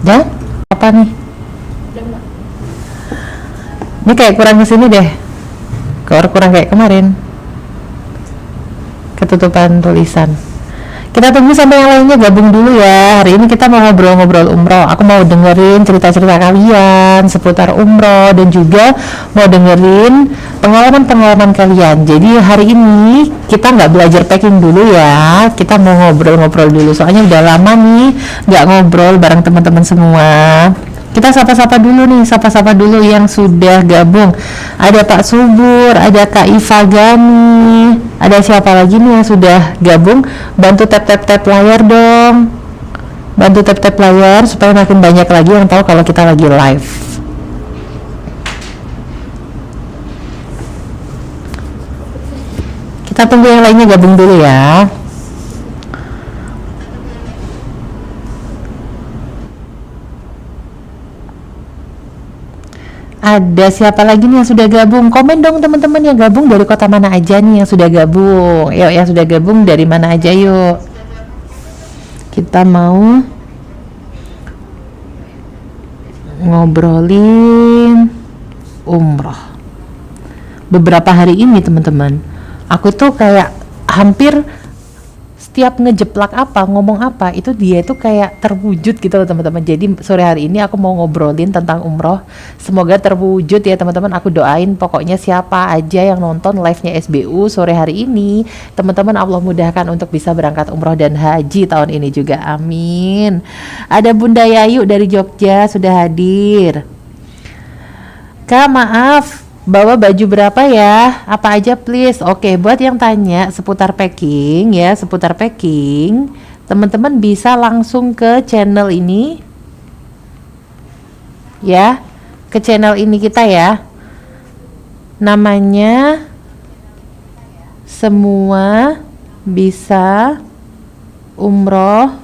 Dan apa nih? Ini kayak kurang kesini deh. Kurang kayak kemarin. Ketutupan tulisan. Kita tunggu sampai yang lainnya gabung dulu ya. Hari ini kita mau ngobrol-ngobrol umroh. Aku mau dengerin cerita-cerita kalian seputar umroh dan juga mau dengerin pengalaman-pengalaman kalian. Jadi hari ini kita nggak belajar packing dulu ya. Kita mau ngobrol-ngobrol dulu. Soalnya udah lama nih nggak ngobrol bareng teman-teman semua. Kita sapa-sapa dulu nih, sapa-sapa dulu yang sudah gabung. Ada Pak Subur, ada Kak Iva Gani, ada siapa lagi nih yang sudah gabung? Bantu tap-tap layar dong. Bantu tap-tap layar supaya makin banyak lagi yang tahu kalau kita lagi live. Kita tunggu yang lainnya gabung dulu ya. Ada siapa lagi nih yang sudah gabung? Komen dong teman-teman yang gabung dari kota mana aja nih yang sudah gabung. Yuk yang sudah gabung dari mana aja yuk. Kita mau ngobrolin umroh. Beberapa hari ini teman-teman, aku tuh kayak hampir setiap ngejeplak apa, ngomong apa, itu dia itu kayak terwujud gitu loh teman-teman. Jadi sore hari ini aku mau ngobrolin tentang umroh. Semoga terwujud ya teman-teman. Aku doain pokoknya siapa aja yang nonton live-nya SBU sore hari ini, teman-teman Allah mudahkan untuk bisa berangkat umroh dan haji tahun ini juga. Amin. Ada Bunda Yayu dari Jogja sudah hadir. Kak maaf, bawa baju berapa ya? Apa aja please? Oke, buat yang tanya seputar packing ya, seputar packing, teman-teman bisa langsung ke channel ini ya, ke channel ini kita ya. Namanya Semua Bisa Umroh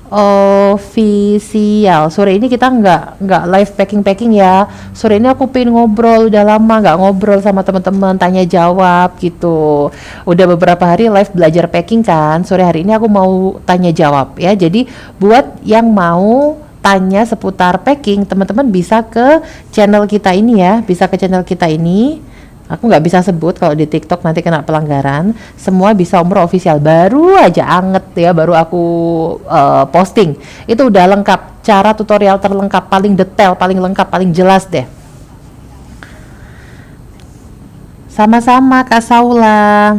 Official. Sore ini kita nggak live packing ya. Sore ini aku pengen ngobrol, udah lama nggak ngobrol sama teman-teman, tanya jawab gitu. Udah beberapa hari live belajar packing kan. Sore hari ini aku mau tanya jawab ya. Jadi buat yang mau tanya seputar packing, teman-teman bisa ke channel kita ini ya. Bisa ke channel kita ini. Aku nggak bisa sebut kalau di TikTok nanti kena pelanggaran. Semua Bisa Umroh Official, baru aja anget ya, baru aku posting. Itu udah lengkap, cara tutorial terlengkap, paling detail, paling lengkap, paling jelas deh. Sama-sama Kak Saula.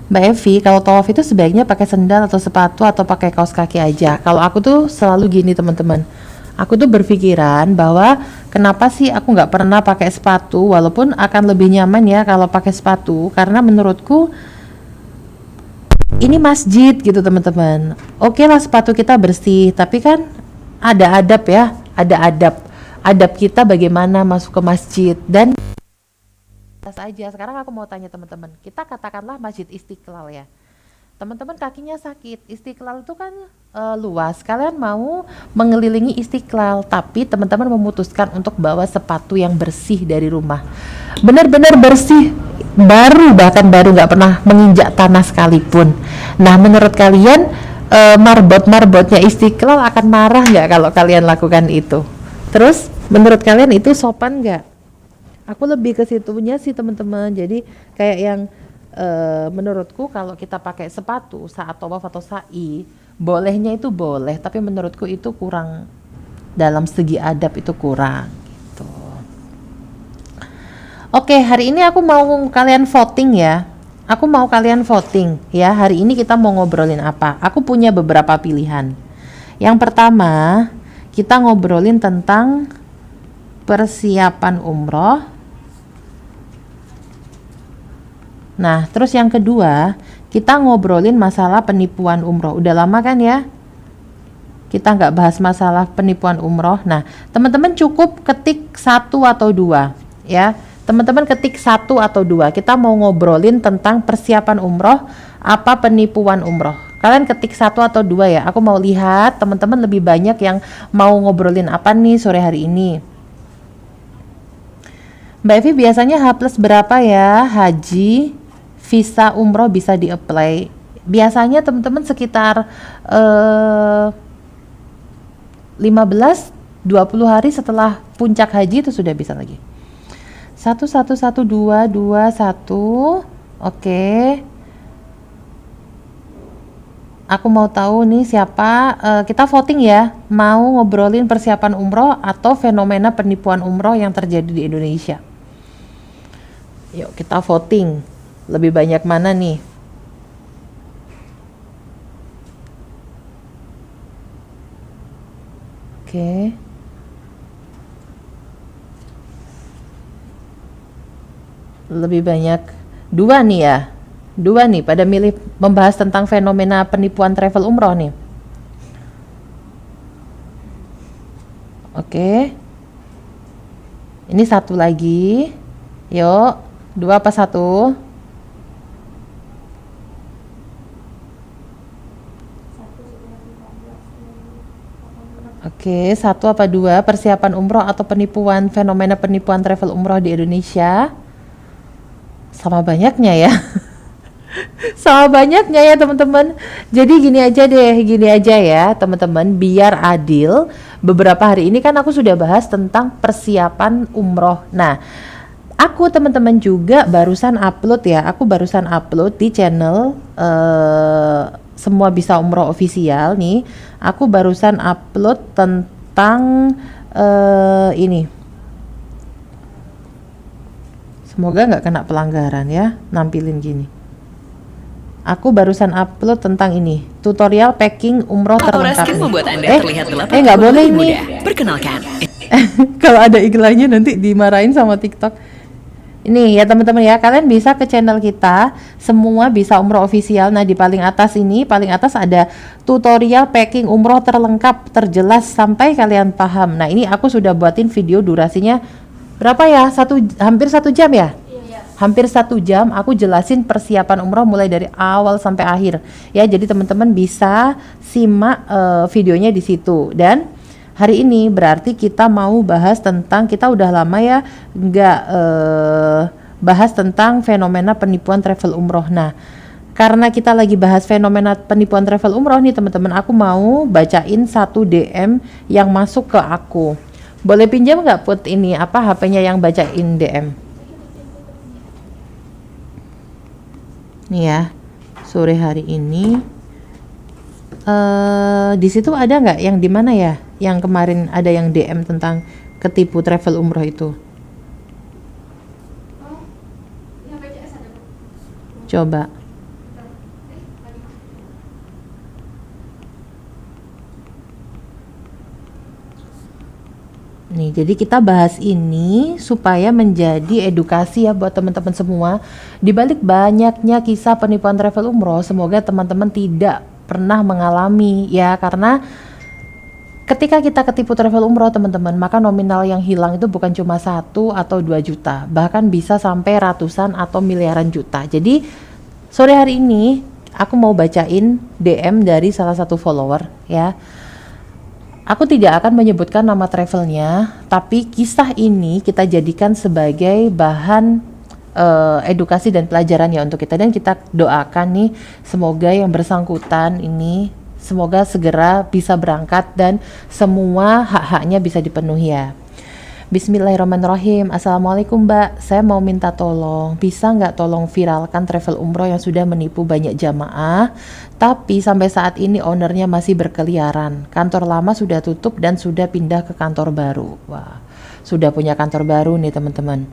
Mbak Evi, kalau tawaf itu sebaiknya pakai sendal atau sepatu atau pakai kaos kaki aja? Kalau aku tuh selalu gini teman-teman. Aku tuh berpikiran bahwa kenapa sih aku nggak pernah pakai sepatu, walaupun akan lebih nyaman ya kalau pakai sepatu, karena menurutku ini masjid gitu teman-teman. Oke lah sepatu kita bersih, tapi kan ada adab ya, ada adab kita bagaimana masuk ke masjid. Dan aja sekarang aku mau tanya teman-teman, kita katakanlah Masjid Istiqlal ya, teman-teman kakinya sakit. Istiqlal itu kan luas, kalian mau mengelilingi Istiqlal, tapi teman-teman memutuskan untuk bawa sepatu yang bersih dari rumah, benar-benar bersih, bahkan baru nggak pernah menginjak tanah sekalipun. Nah menurut kalian marbotnya Istiqlal akan marah nggak kalau kalian lakukan itu? Terus menurut kalian itu sopan nggak? Aku lebih ke situnya sih teman-teman. Jadi kayak yang menurutku kalau kita pakai sepatu saat tawaf atau sa'i, bolehnya itu boleh, tapi menurutku itu kurang, dalam segi adab itu kurang gitu. Oke, hari ini aku mau kalian voting ya. Aku mau kalian voting ya. Hari ini kita mau ngobrolin apa? Aku punya beberapa pilihan. Yang pertama, kita ngobrolin tentang persiapan umroh. Nah, terus yang kedua, kita ngobrolin masalah penipuan umroh. Udah lama kan ya? Kita nggak bahas masalah penipuan umroh. Nah, teman-teman cukup ketik 1 atau 2 ya. Teman-teman ketik 1 atau 2. Kita mau ngobrolin tentang persiapan umroh, apa penipuan umroh. Kalian ketik 1 atau 2 ya. Aku mau lihat teman-teman lebih banyak yang mau ngobrolin apa nih sore hari ini. Mbak Evi, biasanya H+ berapa ya haji visa umroh bisa di-apply? Biasanya teman-teman sekitar 20 hari setelah puncak haji itu sudah bisa lagi. 111221. Oke. Aku mau tahu nih siapa, kita voting ya, mau ngobrolin persiapan umroh atau fenomena penipuan umroh yang terjadi di Indonesia. Yuk kita voting, lebih banyak mana nih? Oke. Lebih banyak 2 nih ya. 2 nih pada milih membahas tentang fenomena penipuan travel umroh nih. Oke. Ini 1 lagi. Yuk, 2 apa 1? Oke, 1 apa 2 persiapan umroh atau penipuan fenomena penipuan travel umroh di Indonesia? Sama banyaknya ya. Sama banyaknya ya teman-teman. Jadi gini aja ya teman-teman, biar adil. Beberapa hari ini kan aku sudah bahas tentang persiapan umroh. Nah, aku teman-teman juga barusan upload ya. Aku barusan upload di channel Semua Bisa Umroh Official nih. Aku barusan upload tentang ini. Semoga nggak kena pelanggaran ya, nampilin gini. Aku barusan upload tentang ini, tutorial packing umroh terlengkap. Membuat Anda terlihat nggak boleh nih. Perkenalkan. Kalau ada iklannya nanti dimarahin sama TikTok. Ini ya teman-teman ya, kalian bisa ke channel kita Semua Bisa Umroh Official. Nah di paling atas ada tutorial packing umroh terlengkap, terjelas sampai kalian paham. Nah ini aku sudah buatin video, durasinya berapa ya? Hampir 1 jam ya? Iya. Hampir 1 jam aku jelasin persiapan umroh mulai dari awal sampai akhir. Ya, jadi teman-teman bisa simak videonya di situ. Dan hari ini berarti kita mau bahas tentang, kita udah lama ya nggak bahas tentang fenomena penipuan travel umroh. Nah, karena kita lagi bahas fenomena penipuan travel umroh nih teman-teman, aku mau bacain 1 DM yang masuk ke aku. Boleh pinjam nggak Put ini HP-nya yang bacain DM? Nih ya, sore hari ini. Di situ ada nggak yang di mana ya? Yang kemarin ada yang DM tentang ketipu travel umroh itu. Coba. Nih, jadi kita bahas ini supaya menjadi edukasi ya buat teman-teman semua. Di balik banyaknya kisah penipuan travel umroh, semoga teman-teman tidak pernah mengalami ya, karena ketika kita ketipu travel umroh teman-teman, maka nominal yang hilang itu bukan cuma 1 atau 2 juta, bahkan bisa sampai ratusan atau miliaran juta. Jadi sore hari ini aku mau bacain DM dari salah satu follower ya. Aku tidak akan menyebutkan nama travelnya, tapi kisah ini kita jadikan sebagai bahan edukasi dan pelajaran ya untuk kita. Dan kita doakan nih, semoga yang bersangkutan ini semoga segera bisa berangkat dan semua hak-haknya bisa dipenuhi ya. Bismillahirrahmanirrahim. Assalamualaikum Mbak, saya mau minta tolong, bisa nggak tolong viralkan travel umroh yang sudah menipu banyak jamaah, tapi sampai saat ini ownernya masih berkeliaran. Kantor lama sudah tutup dan sudah pindah ke kantor baru. Wah, sudah punya kantor baru nih teman-teman.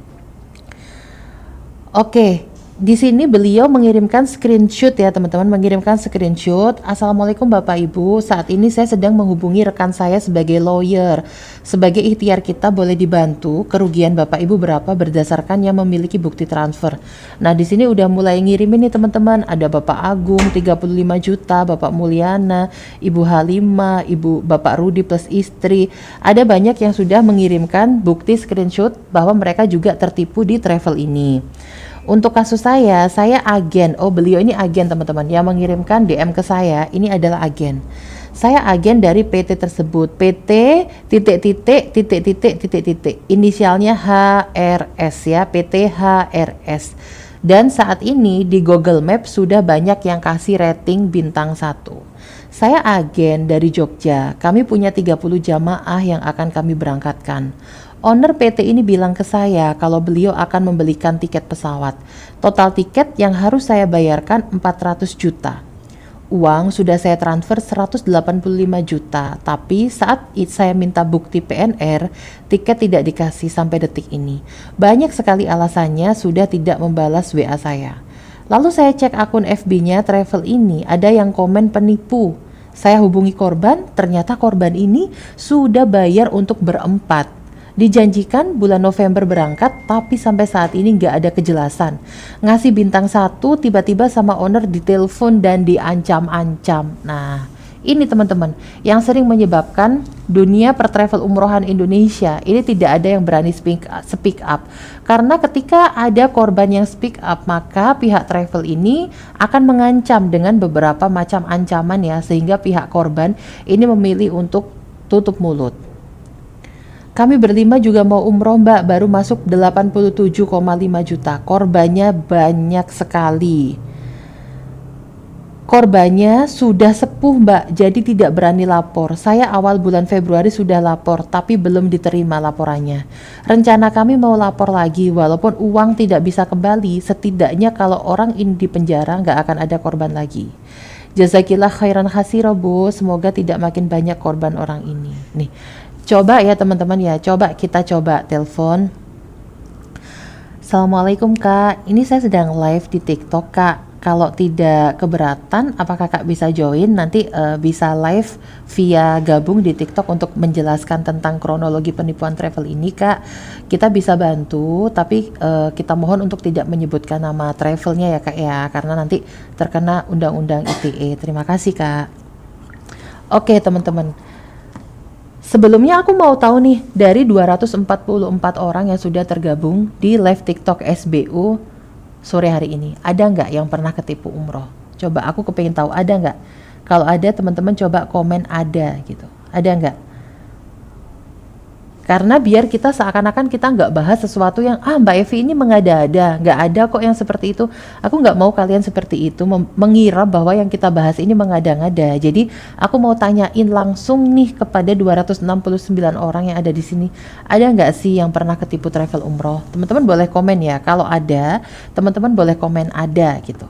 Oke. Di sini beliau mengirimkan screenshot ya teman-teman, mengirimkan screenshot. Assalamualaikum Bapak Ibu, saat ini saya sedang menghubungi rekan saya sebagai lawyer. Sebagai ikhtiar kita boleh dibantu kerugian Bapak Ibu berapa berdasarkan yang memiliki bukti transfer. Nah di sini udah mulai ngirimin nih teman-teman. Ada Bapak Agung 35 juta, Bapak Mulyana, Ibu Halimah, Bapak Rudi plus istri. Ada banyak yang sudah mengirimkan bukti screenshot bahwa mereka juga tertipu di travel ini. Untuk kasus saya agen. Oh, beliau ini agen teman-teman. Yang mengirimkan DM ke saya ini adalah agen. Saya agen dari PT tersebut. PT titik. Inisialnya HRS ya, PT HRS. Dan saat ini di Google Maps sudah banyak yang kasih rating bintang 1. Saya agen dari Jogja. Kami punya 30 jamaah yang akan kami berangkatkan. Owner PT ini bilang ke saya kalau beliau akan membelikan tiket pesawat. Total tiket yang harus saya bayarkan 400 juta. Uang sudah saya transfer 185 juta, tapi saat saya minta bukti PNR, tiket tidak dikasih sampai detik ini. Banyak sekali alasannya sudah tidak membalas WA saya. Lalu saya cek akun FB-nya travel ini, ada yang komen penipu. Saya hubungi korban, ternyata korban ini sudah bayar untuk berempat. Dijanjikan bulan November berangkat, tapi sampai saat ini nggak ada kejelasan. Ngasih bintang 1, tiba-tiba sama owner ditelepon dan diancam-ancam. Nah, ini teman-teman yang sering menyebabkan dunia pertravel umrohan Indonesia ini tidak ada yang berani speak up. Karena ketika ada korban yang speak up, maka pihak travel ini akan mengancam dengan beberapa macam ancaman ya, sehingga pihak korban ini memilih untuk tutup mulut. Kami berlima juga mau umroh mbak, baru masuk 87,5 juta. Korbannya banyak sekali. Korbannya sudah sepuh mbak, jadi tidak berani lapor. Saya awal bulan Februari sudah lapor, tapi belum diterima laporannya. Rencana kami mau lapor lagi, walaupun uang tidak bisa kembali, setidaknya kalau orang ini di penjara nggak akan ada korban lagi. Jazakillah khairan khasiro bu, semoga tidak makin banyak korban orang ini. Nih, coba ya teman-teman ya, kita coba telepon. Assalamualaikum kak, ini saya sedang live di TikTok kak. Kalau tidak keberatan, apakah kak bisa join? Nanti bisa live via gabung di TikTok untuk menjelaskan tentang kronologi penipuan travel ini kak. Kita bisa bantu, tapi kita mohon untuk tidak menyebutkan nama travelnya ya kak ya, karena nanti terkena undang-undang ITE. Terima kasih kak. Oke teman-teman. Sebelumnya aku mau tahu nih, dari 244 orang yang sudah tergabung di live TikTok SBU sore hari ini, ada nggak yang pernah ketipu umroh? Coba aku kepengen tahu, ada nggak? Kalau ada teman-teman coba komen ada gitu, ada nggak? Karena biar kita seakan-akan kita nggak bahas sesuatu yang Mbak Evi ini mengada-ada, nggak ada kok yang seperti itu. Aku nggak mau kalian seperti itu mengira bahwa yang kita bahas ini mengada-ngada. Jadi aku mau tanyain langsung nih kepada 269 orang yang ada di sini, ada nggak sih yang pernah ketipu travel umroh? Teman-teman boleh komen ya. Kalau ada, teman-teman boleh komen ada gitu.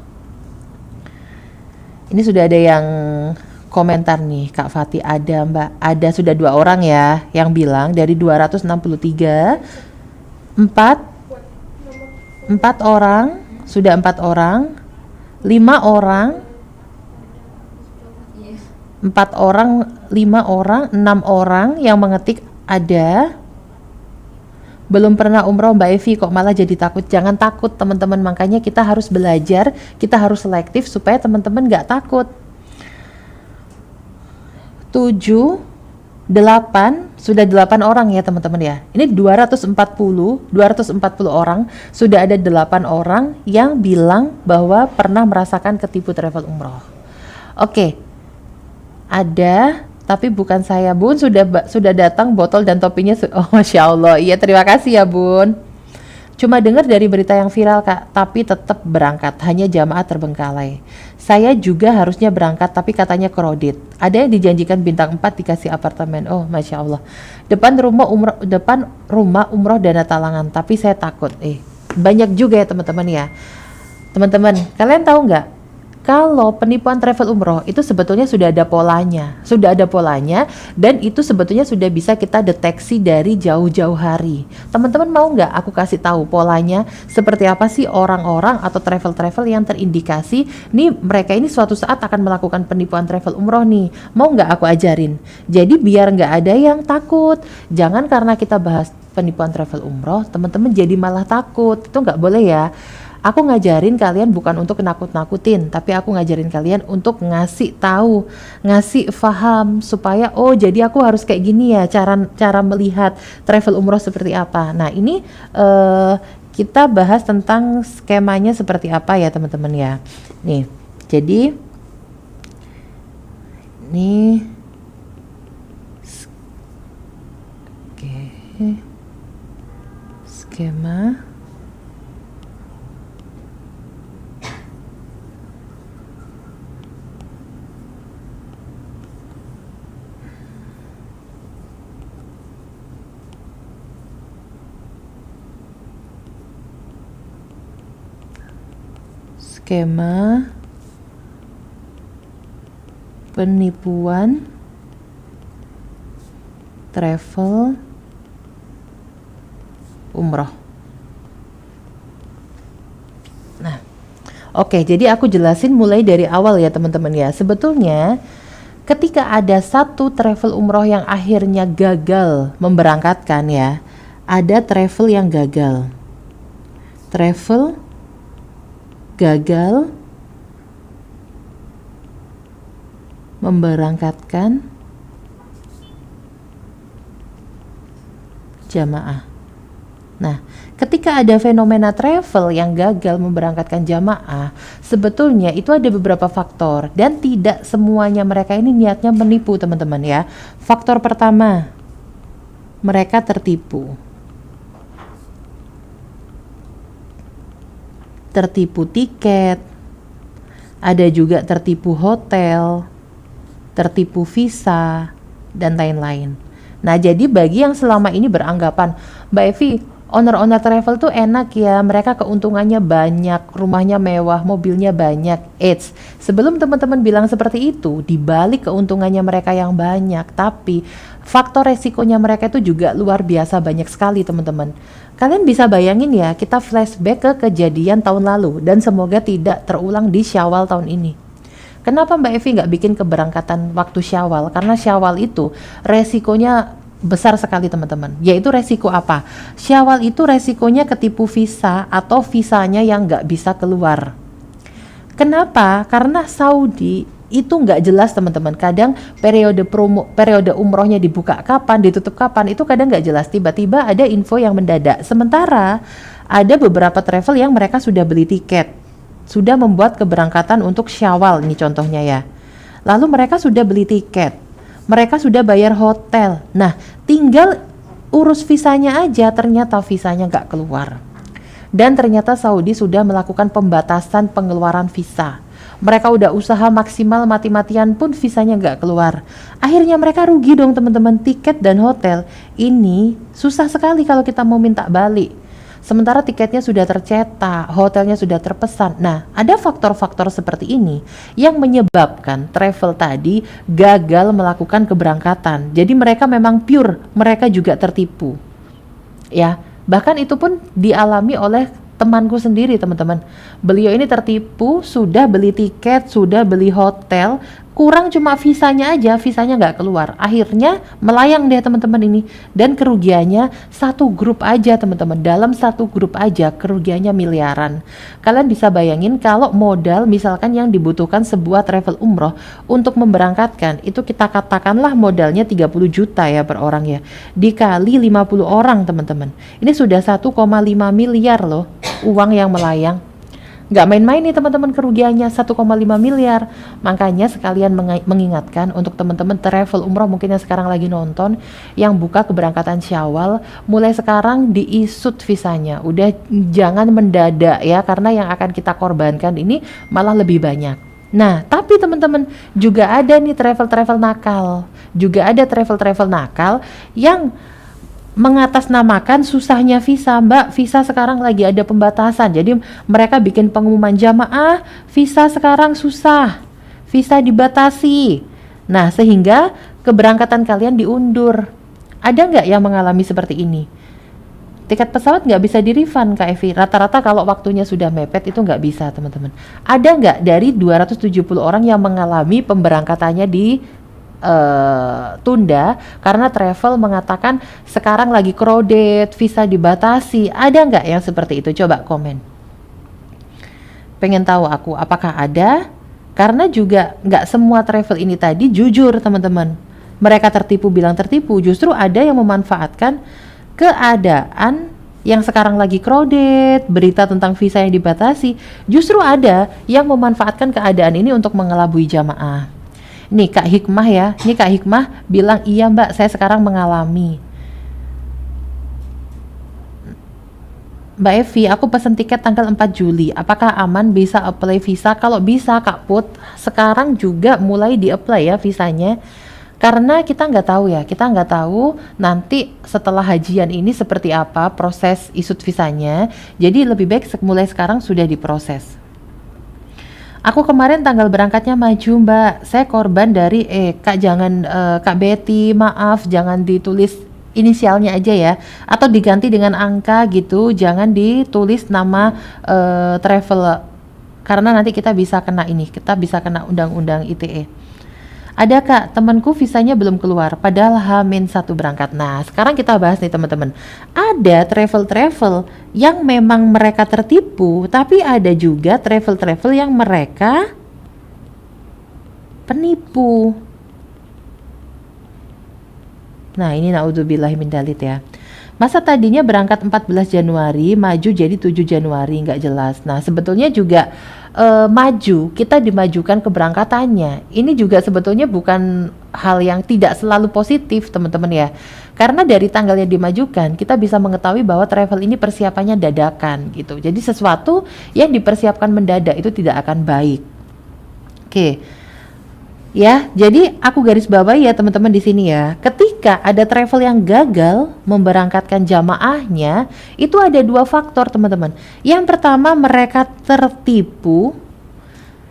Ini sudah ada yang komentar nih Kak Fatih, ada mbak, ada sudah 2 orang ya yang bilang dari 263 4 orang, sudah 4 orang, 5 orang, 4 orang, 5 orang, 6 orang yang mengetik ada. Belum pernah umroh Mbak Evi kok malah jadi takut. Jangan takut teman-teman, makanya kita harus belajar, kita harus selektif supaya teman-teman gak takut. 7, 8, sudah 8 orang ya teman-teman ya. Ini 240 orang, sudah ada 8 orang yang bilang bahwa pernah merasakan ketipu travel umroh. Oke, ada, tapi bukan saya bun, sudah datang botol dan topinya. Oh Masya Allah, iya terima kasih ya bun. Cuma dengar dari berita yang viral kak, tapi tetap berangkat, hanya jamaah terbengkalai. Saya juga harusnya berangkat, tapi katanya kredit. Ada yang dijanjikan bintang 4 dikasih apartemen. Oh Masya Allah. Depan rumah umroh dana talangan, tapi saya takut. Banyak juga ya teman-teman ya. Teman-teman, kalian tahu nggak? Kalau penipuan travel umroh itu sebetulnya sudah ada polanya, dan itu sebetulnya sudah bisa kita deteksi dari jauh-jauh hari. Teman-teman mau nggak aku kasih tahu polanya seperti apa sih orang-orang atau travel-travel yang terindikasi nih mereka ini suatu saat akan melakukan penipuan travel umroh nih. Mau nggak aku ajarin? Jadi biar nggak ada yang takut. Jangan karena kita bahas penipuan travel umroh, teman-teman jadi malah takut. Itu nggak boleh ya. Aku ngajarin kalian bukan untuk nakut-nakutin, tapi aku ngajarin kalian untuk ngasih tahu, ngasih paham supaya oh jadi aku harus kayak gini ya cara melihat travel umroh seperti apa. Nah ini kita bahas tentang skemanya seperti apa ya teman-teman ya. Nih, jadi nih skema. skema penipuan travel umroh. Nah, oke, jadi aku jelasin mulai dari awal ya teman-teman ya. Sebetulnya ketika ada satu travel umroh yang akhirnya gagal memberangkatkan ya, ada travel yang gagal. Travel gagal memberangkatkan jamaah. Nah, ketika ada fenomena travel yang gagal memberangkatkan jamaah, sebetulnya itu ada beberapa faktor dan tidak semuanya mereka ini niatnya menipu teman-teman ya. Faktor pertama, mereka tertipu. Tertipu tiket, ada juga tertipu hotel, tertipu visa, dan lain-lain. Nah, jadi bagi yang selama ini beranggapan, Mbak Evi, owner-owner travel tuh enak ya, mereka keuntungannya banyak, rumahnya mewah, mobilnya banyak. Sebelum teman-teman bilang seperti itu, dibalik keuntungannya mereka yang banyak, tapi faktor resikonya mereka itu juga luar biasa banyak sekali teman-teman. Kalian bisa bayangin ya, kita flashback ke kejadian tahun lalu, dan semoga tidak terulang di Syawal tahun ini. Kenapa Mbak Evi nggak bikin keberangkatan waktu Syawal? Karena Syawal itu resikonya besar sekali teman-teman. Yaitu resiko apa? Syawal itu resikonya ketipu visa atau visanya yang nggak bisa keluar. Kenapa? Karena Saudi itu nggak jelas teman-teman. Kadang periode umrohnya dibuka kapan, ditutup kapan, itu kadang nggak jelas. Tiba-tiba ada info yang mendadak. Sementara ada beberapa travel yang mereka sudah beli tiket, sudah membuat keberangkatan untuk Syawal, ini contohnya ya. Lalu mereka sudah beli tiket, mereka sudah bayar hotel. Nah, tinggal urus visanya aja, ternyata visanya nggak keluar. Dan ternyata Saudi sudah melakukan pembatasan pengeluaran visa. Mereka udah usaha maksimal mati-matian pun visanya nggak keluar. Akhirnya mereka rugi dong teman-teman, tiket dan hotel. Ini susah sekali kalau kita mau minta balik. Sementara tiketnya sudah tercetak, hotelnya sudah terpesan. Nah, ada faktor-faktor seperti ini yang menyebabkan travel tadi gagal melakukan keberangkatan. Jadi mereka memang pure, mereka juga tertipu. Ya, bahkan itu pun dialami oleh temanku sendiri teman-teman. Beliau ini tertipu, sudah beli tiket, sudah beli hotel, kurang cuma visanya aja, visanya nggak keluar. Akhirnya melayang deh teman-teman ini. Dan kerugiannya satu grup aja teman-teman. Dalam satu grup aja kerugiannya miliaran. Kalian bisa bayangin kalau modal misalkan yang dibutuhkan sebuah travel umroh untuk memberangkatkan, itu kita katakanlah modalnya 30 juta ya per orang ya. Dikali 50 orang teman-teman. Ini sudah 1,5 miliar loh uang yang melayang. Nggak main-main nih teman-teman kerugiannya 1,5 miliar. Makanya sekalian mengingatkan untuk teman-teman travel umroh mungkin yang sekarang lagi nonton, yang buka keberangkatan Syawal, mulai sekarang diisut visanya. Udah jangan mendadak ya, karena yang akan kita korbankan ini malah lebih banyak. Nah, tapi teman-teman juga ada nih travel-travel nakal. Juga ada travel-travel nakal yang mengatasnamakan susahnya visa. Mbak, visa sekarang lagi ada pembatasan, jadi mereka bikin pengumuman jamaah, visa sekarang susah, visa dibatasi. Nah, sehingga keberangkatan kalian diundur. Ada nggak yang mengalami seperti ini? Tiket pesawat nggak bisa di-refund Kak Evi. Rata-rata kalau waktunya sudah mepet itu nggak bisa teman-teman. Ada nggak dari 270 orang yang mengalami pemberangkatannya di tunda karena travel mengatakan sekarang lagi crowded, visa dibatasi? Ada nggak yang seperti itu? Coba komen. Pengen tahu aku apakah ada, karena juga nggak semua travel ini tadi jujur teman-teman. Mereka tertipu bilang tertipu, justru ada yang memanfaatkan keadaan yang sekarang lagi crowded, berita tentang visa yang dibatasi, justru ada yang memanfaatkan keadaan ini untuk mengelabui jamaah. Nih Kak Hikmah ya, nih Kak Hikmah bilang iya Mbak, saya sekarang mengalami. Mbak Evi, aku pesen tiket tanggal 4 Juli, apakah aman bisa apply visa? Kalau bisa Kak Put, sekarang juga mulai di-apply ya visanya. Karena kita nggak tahu ya, kita nggak tahu nanti setelah hajian ini seperti apa proses isut visanya. Jadi lebih baik mulai sekarang sudah diproses. Aku kemarin tanggal berangkatnya maju Mbak, saya korban dari Kak jangan Kak Betty, maaf jangan ditulis inisialnya aja ya, atau diganti dengan angka gitu, jangan ditulis nama travel, karena nanti kita bisa kena undang-undang ITE. Ada Kak, temanku visanya belum keluar, padahal H-1 berangkat. Nah, sekarang kita bahas nih teman-teman. Ada travel-travel yang memang mereka tertipu, tapi ada juga travel-travel yang mereka penipu. Nah, ini naudzubillahi min dzalik ya. Masa tadinya berangkat 14 Januari, maju jadi 7 Januari, nggak jelas. Nah, sebetulnya juga maju, kita dimajukan keberangkatannya. Ini juga sebetulnya bukan hal yang tidak selalu positif, teman-teman ya. Karena dari tanggal yang dimajukan, kita bisa mengetahui bahwa travel ini persiapannya dadakan gitu. Jadi sesuatu yang dipersiapkan mendadak itu tidak akan baik. Oke. Ya, jadi aku garis bawahi ya teman-teman di sini ya. Ketika ada travel yang gagal memberangkatkan jamaahnya, itu ada dua faktor teman-teman. Yang pertama mereka tertipu,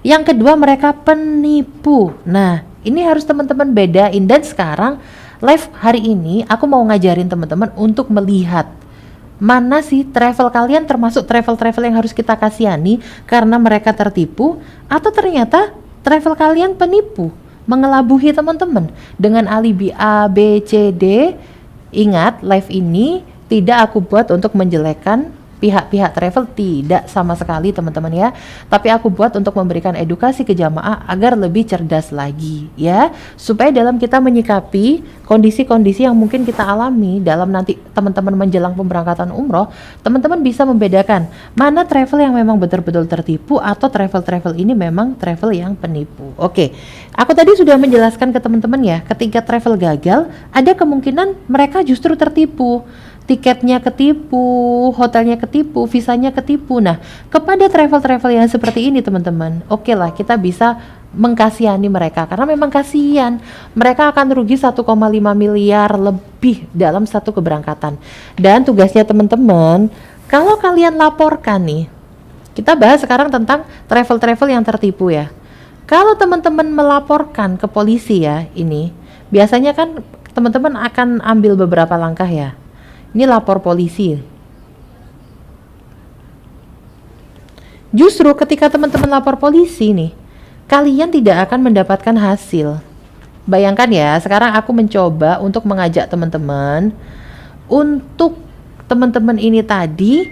yang kedua mereka penipu. Nah, ini harus teman-teman bedain, dan sekarang live hari ini aku mau ngajarin teman-teman untuk melihat mana sih travel kalian termasuk travel-travel yang harus kita kasihani karena mereka tertipu, atau ternyata travel kalian penipu, mengelabuhi teman-teman dengan alibi A, B, C, D. Ingat, live ini tidak aku buat untuk menjelekkan pihak-pihak travel, tidak sama sekali teman-teman ya. Tapi aku buat untuk memberikan edukasi ke jamaah agar lebih cerdas lagi ya. Supaya dalam kita menyikapi kondisi-kondisi yang mungkin kita alami dalam nanti teman-teman menjelang pemberangkatan umroh, teman-teman bisa membedakan mana travel yang memang betul-betul tertipu atau travel-travel ini memang travel yang penipu. Oke, aku tadi sudah menjelaskan ke teman-teman ya, ketika travel gagal, ada kemungkinan mereka justru tertipu. Tiketnya ketipu, hotelnya ketipu, visanya ketipu. Nah, kepada travel-travel yang seperti ini teman-teman, oke lah kita bisa mengkasihani mereka karena memang kasihan. Mereka akan rugi 1,5 miliar lebih dalam satu keberangkatan. Dan tugasnya teman-teman, kalau kalian laporkan nih, kita bahas sekarang tentang travel-travel yang tertipu ya. Kalau teman-teman melaporkan ke polisi ya, ini biasanya kan teman-teman akan ambil beberapa langkah ya. Ini lapor polisi. Justru ketika teman-teman lapor polisi nih, kalian tidak akan mendapatkan hasil. Bayangkan ya, sekarang aku mencoba untuk mengajak teman-teman untuk teman-teman ini tadi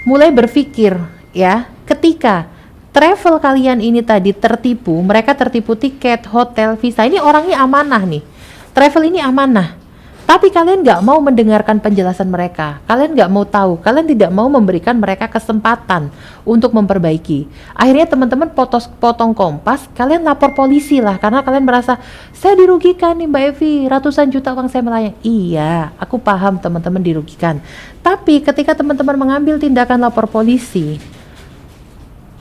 mulai berpikir ya, ketika travel kalian ini tadi tertipu, mereka tertipu tiket, hotel, visa. Ini orangnya amanah nih. Travel ini amanah. Tapi kalian gak mau mendengarkan penjelasan mereka, kalian gak mau tahu, kalian tidak mau memberikan mereka kesempatan untuk memperbaiki. Akhirnya teman-teman potong kompas, kalian lapor polisi lah, karena kalian merasa, saya dirugikan nih Mbak Evi, ratusan juta uang saya melayang. Iya, aku paham teman-teman dirugikan. Tapi ketika teman-teman mengambil tindakan lapor polisi,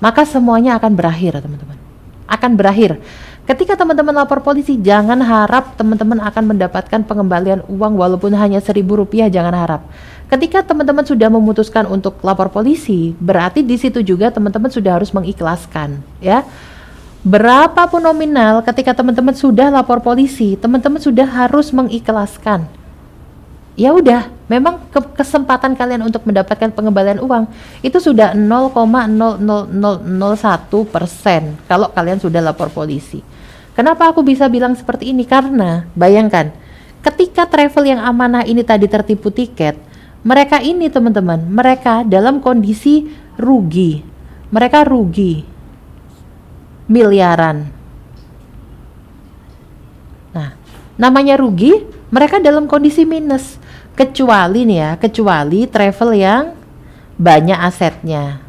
maka semuanya akan berakhir teman-teman. Akan berakhir. Ketika teman-teman lapor polisi, jangan harap teman-teman akan mendapatkan pengembalian uang walaupun hanya Rp1.000, jangan harap. Ketika teman-teman sudah memutuskan untuk lapor polisi, berarti di situ juga teman-teman sudah harus mengikhlaskan, ya. Berapapun nominal, ketika teman-teman sudah lapor polisi, teman-teman sudah harus mengikhlaskan. Ya udah, memang kesempatan kalian untuk mendapatkan pengembalian uang itu sudah 0,00001% kalau kalian sudah lapor polisi. Kenapa aku bisa bilang seperti ini? Karena bayangkan, ketika travel yang amanah ini tadi tertipu tiket, mereka ini teman-teman, mereka dalam kondisi rugi. Mereka rugi miliaran. Nah, namanya rugi, mereka dalam kondisi minus. Kecuali nih ya, kecuali travel yang banyak asetnya.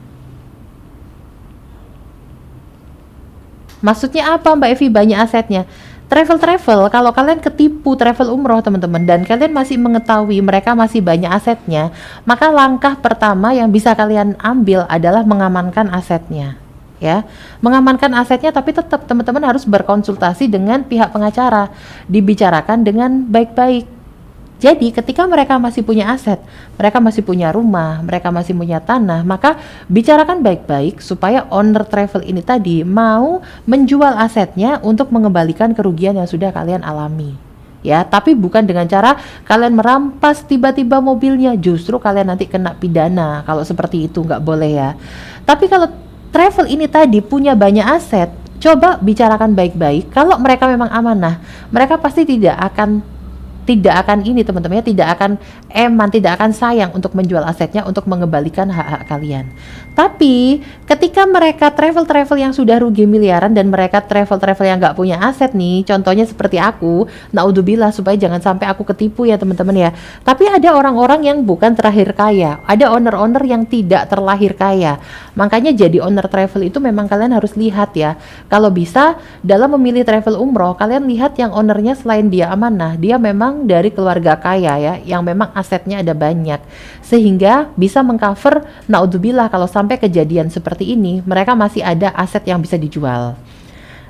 Maksudnya apa Mbak Evi banyak asetnya? Travel kalau kalian ketipu travel umroh teman-teman, dan kalian masih mengetahui mereka masih banyak asetnya, maka langkah pertama yang bisa kalian ambil adalah mengamankan asetnya. Ya, mengamankan asetnya, tapi tetap teman-teman harus berkonsultasi dengan pihak pengacara, dibicarakan dengan baik-baik. Jadi ketika mereka masih punya aset, mereka masih punya rumah, mereka masih punya tanah, maka bicarakan baik-baik supaya owner travel ini tadi mau menjual asetnya untuk mengembalikan kerugian yang sudah kalian alami. Ya, tapi bukan dengan cara kalian merampas tiba-tiba mobilnya, justru kalian nanti kena pidana. Kalau seperti itu nggak boleh ya. Tapi kalau travel ini tadi punya banyak aset, coba bicarakan baik-baik. Kalau mereka memang amanah, mereka pasti tidak akan ini teman-teman ya, tidak akan sayang untuk menjual asetnya untuk mengembalikan hak-hak kalian. Tapi ketika mereka travel yang sudah rugi miliaran dan mereka travel yang nggak punya aset nih, contohnya seperti aku, naudzubillah, supaya jangan sampai aku ketipu ya teman-teman ya. Tapi ada orang-orang yang bukan terlahir kaya, ada owner-owner yang tidak terlahir kaya. Makanya jadi owner travel itu memang kalian harus lihat ya. Kalau bisa dalam memilih travel umroh, kalian lihat yang ownernya selain dia amanah, dia memang dari keluarga kaya ya, yang memang asetnya ada banyak, sehingga bisa mengcover naudzubillah kalau sampai kejadian seperti ini, mereka masih ada aset yang bisa dijual.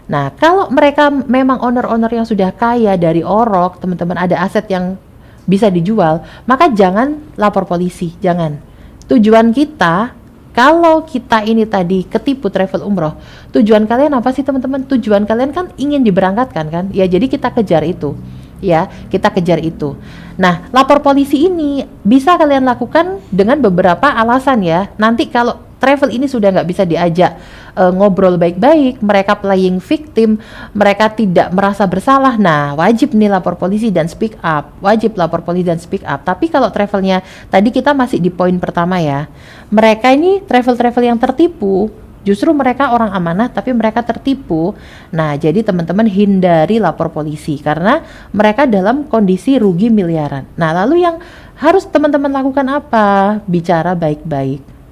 Nah, kalau mereka memang owner-owner yang sudah kaya dari orok, teman-teman, ada aset yang bisa dijual, maka jangan lapor polisi, jangan. Tujuan kita, kalau kita ini tadi ketipu travel umroh, tujuan kalian apa sih teman-teman? Tujuan kalian kan ingin diberangkatkan kan? Ya, jadi kita kejar itu. Ya, kita kejar itu. Nah, lapor polisi ini bisa kalian lakukan dengan beberapa alasan ya. Nanti kalau travel ini sudah nggak bisa diajak ngobrol baik-baik, mereka playing victim, mereka tidak merasa bersalah, nah wajib nih lapor polisi dan speak up, wajib lapor polisi dan speak up. Tapi kalau travelnya, tadi kita masih di poin pertama ya, mereka ini travel yang tertipu, justru mereka orang amanah tapi mereka tertipu. Nah, jadi teman-teman hindari lapor polisi karena mereka dalam kondisi rugi miliaran. Nah, lalu yang harus teman-teman lakukan apa? Bicara baik-baik.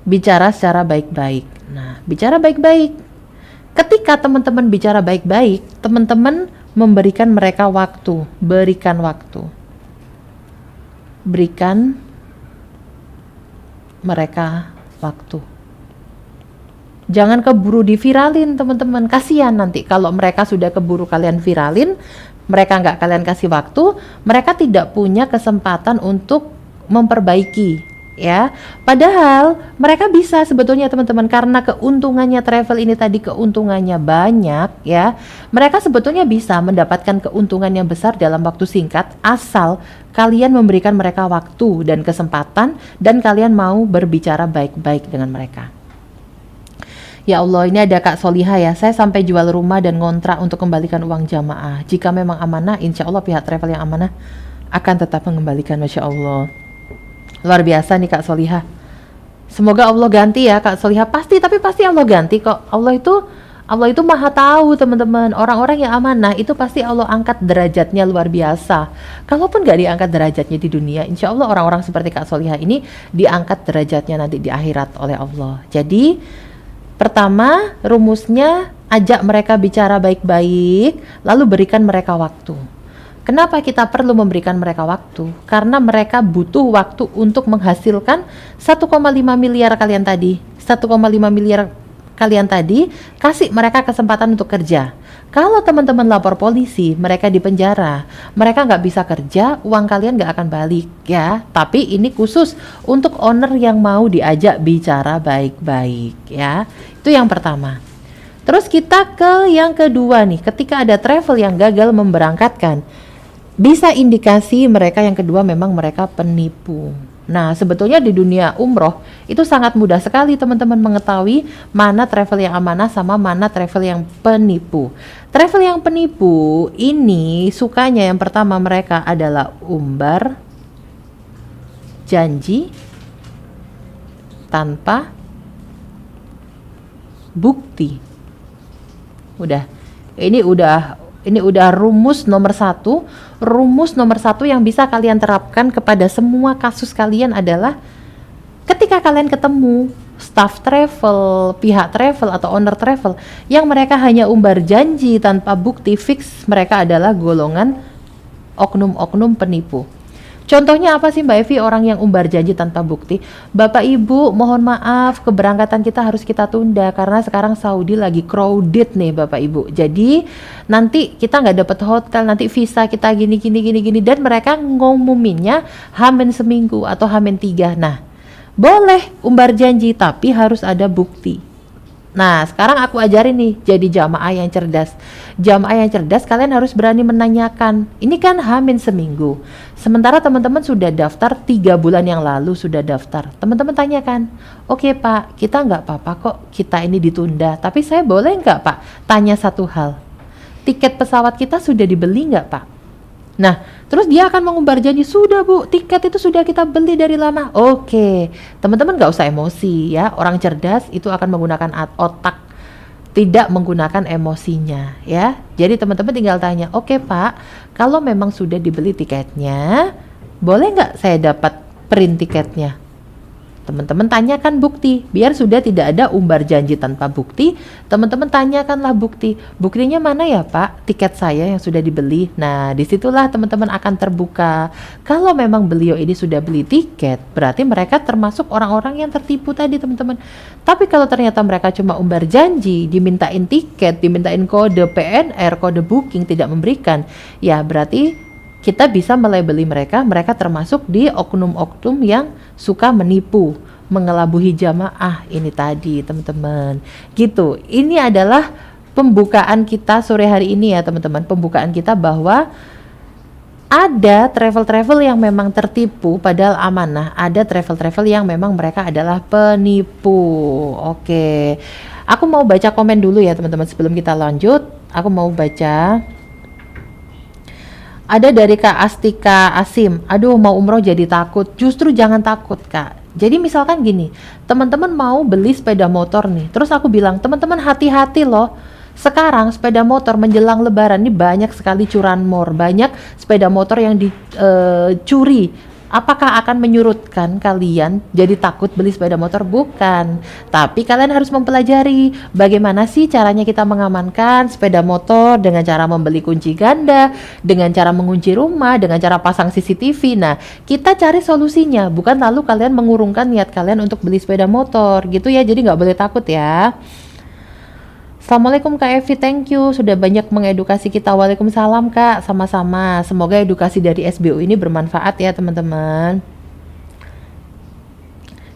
Bicara secara baik-baik. Nah, bicara baik-baik. Ketika teman-teman bicara baik-baik, teman-teman memberikan mereka waktu, berikan waktu. Berikan mereka waktu. Jangan keburu diviralin teman-teman, kasihan nanti kalau mereka sudah keburu kalian viralin, mereka nggak kalian kasih waktu, mereka tidak punya kesempatan untuk memperbaiki ya. Padahal mereka bisa sebetulnya teman-teman, karena keuntungannya travel ini tadi keuntungannya banyak ya, mereka sebetulnya bisa mendapatkan keuntungan yang besar dalam waktu singkat asal kalian memberikan mereka waktu dan kesempatan dan kalian mau berbicara baik-baik dengan mereka. Ya Allah, ini ada Kak Soliha ya, saya sampai jual rumah dan ngontrak untuk kembalikan uang jamaah. Jika memang amanah, insya Allah pihak travel yang amanah akan tetap mengembalikan. Masya Allah, luar biasa nih Kak Soliha. Semoga Allah ganti ya Kak Soliha, pasti Allah ganti kok. Allah itu maha tahu teman-teman. Orang-orang yang amanah itu pasti Allah angkat derajatnya luar biasa. Kalaupun gak diangkat derajatnya di dunia, insya Allah orang-orang seperti Kak Soliha ini diangkat derajatnya nanti di akhirat oleh Allah. Jadi pertama rumusnya, ajak mereka bicara baik-baik, lalu berikan mereka waktu. Kenapa kita perlu memberikan mereka waktu? Karena mereka butuh waktu untuk menghasilkan 1,5 miliar kalian tadi. 1,5 miliar kalian tadi, kasih mereka kesempatan untuk kerja. Kalau teman-teman lapor polisi, mereka di penjara, mereka nggak bisa kerja, uang kalian nggak akan balik ya. Tapi ini khusus untuk owner yang mau diajak bicara baik-baik ya. Itu yang pertama. Terus kita ke yang kedua nih, ketika ada travel yang gagal memberangkatkan, bisa indikasi mereka yang kedua memang mereka penipu. Nah, sebetulnya di dunia umroh itu sangat mudah sekali teman-teman mengetahui mana travel yang amanah sama mana travel yang penipu. Travel yang penipu ini sukanya yang pertama mereka adalah umbar janji tanpa bukti. Ini udah rumus nomor satu yang bisa kalian terapkan kepada semua kasus kalian adalah ketika kalian ketemu staff travel, pihak travel atau owner travel yang mereka hanya umbar janji tanpa bukti, fix mereka adalah golongan oknum-oknum penipu. Contohnya apa sih Mbak Evi orang yang umbar janji tanpa bukti? Bapak Ibu, mohon maaf, keberangkatan kita harus kita tunda karena sekarang Saudi lagi crowded nih Bapak Ibu. Jadi nanti kita nggak dapat hotel, nanti visa kita gini dan mereka ngumuminnya H-1 seminggu atau H-3. Nah, boleh umbar janji tapi harus ada bukti. Nah, sekarang aku ajarin nih jadi jamaah yang cerdas. Jamaah yang cerdas kalian harus berani menanyakan. Ini kan H-1 seminggu. Sementara teman-teman sudah daftar 3 bulan yang lalu sudah daftar. Teman-teman tanyakan, oke Pak, kita nggak apa-apa kok kita ini ditunda. Tapi saya boleh nggak Pak tanya satu hal. Tiket pesawat kita sudah dibeli nggak Pak? Nah, terus dia akan mengumbar janji, sudah Bu, tiket itu sudah kita beli dari lama. Oke, teman-teman gak usah emosi ya, orang cerdas itu akan menggunakan otak, tidak menggunakan emosinya ya. Jadi teman-teman tinggal tanya, oke Pak, kalau memang sudah dibeli tiketnya, boleh nggak saya dapat print tiketnya? Teman-teman tanyakan bukti, biar sudah tidak ada umbar janji tanpa bukti. Teman-teman tanyakanlah bukti. Buktinya mana ya Pak? Tiket saya yang sudah dibeli. Nah, disitulah teman-teman akan terbuka. Kalau memang beliau ini sudah beli tiket, berarti mereka termasuk orang-orang yang tertipu tadi teman-teman. Tapi kalau ternyata mereka cuma umbar janji, dimintain tiket, dimintain kode PNR, kode booking, tidak memberikan, ya berarti kita bisa melabeli mereka termasuk di oknum-oknum yang suka menipu, mengelabuhi jamaah ini tadi teman-teman. Gitu, ini adalah pembukaan kita sore hari ini ya teman-teman. Pembukaan kita bahwa ada travel-travel yang memang tertipu padahal amanah. Ada travel-travel yang memang mereka adalah penipu. Oke, aku mau baca komen dulu ya teman-teman sebelum kita lanjut. Aku mau baca. Ada dari Kak Astika Asim, aduh mau umroh jadi takut. Justru jangan takut Kak. Jadi misalkan gini, teman-teman mau beli sepeda motor nih, terus aku bilang teman-teman hati-hati loh. Sekarang sepeda motor menjelang lebaran ini banyak sekali curanmor, banyak sepeda motor yang dicuri. Apakah akan menyurutkan kalian jadi takut beli sepeda motor? Bukan. Tapi kalian harus mempelajari bagaimana sih caranya kita mengamankan sepeda motor dengan cara membeli kunci ganda, dengan cara mengunci rumah, dengan cara pasang CCTV. Nah, kita cari solusinya, bukan lalu kalian mengurungkan niat kalian untuk beli sepeda motor gitu ya. Jadi nggak boleh takut ya. Assalamualaikum Kak Evi, thank you sudah banyak mengedukasi kita. Waalaikumsalam Kak, sama-sama. Semoga edukasi dari SBU ini bermanfaat ya teman-teman.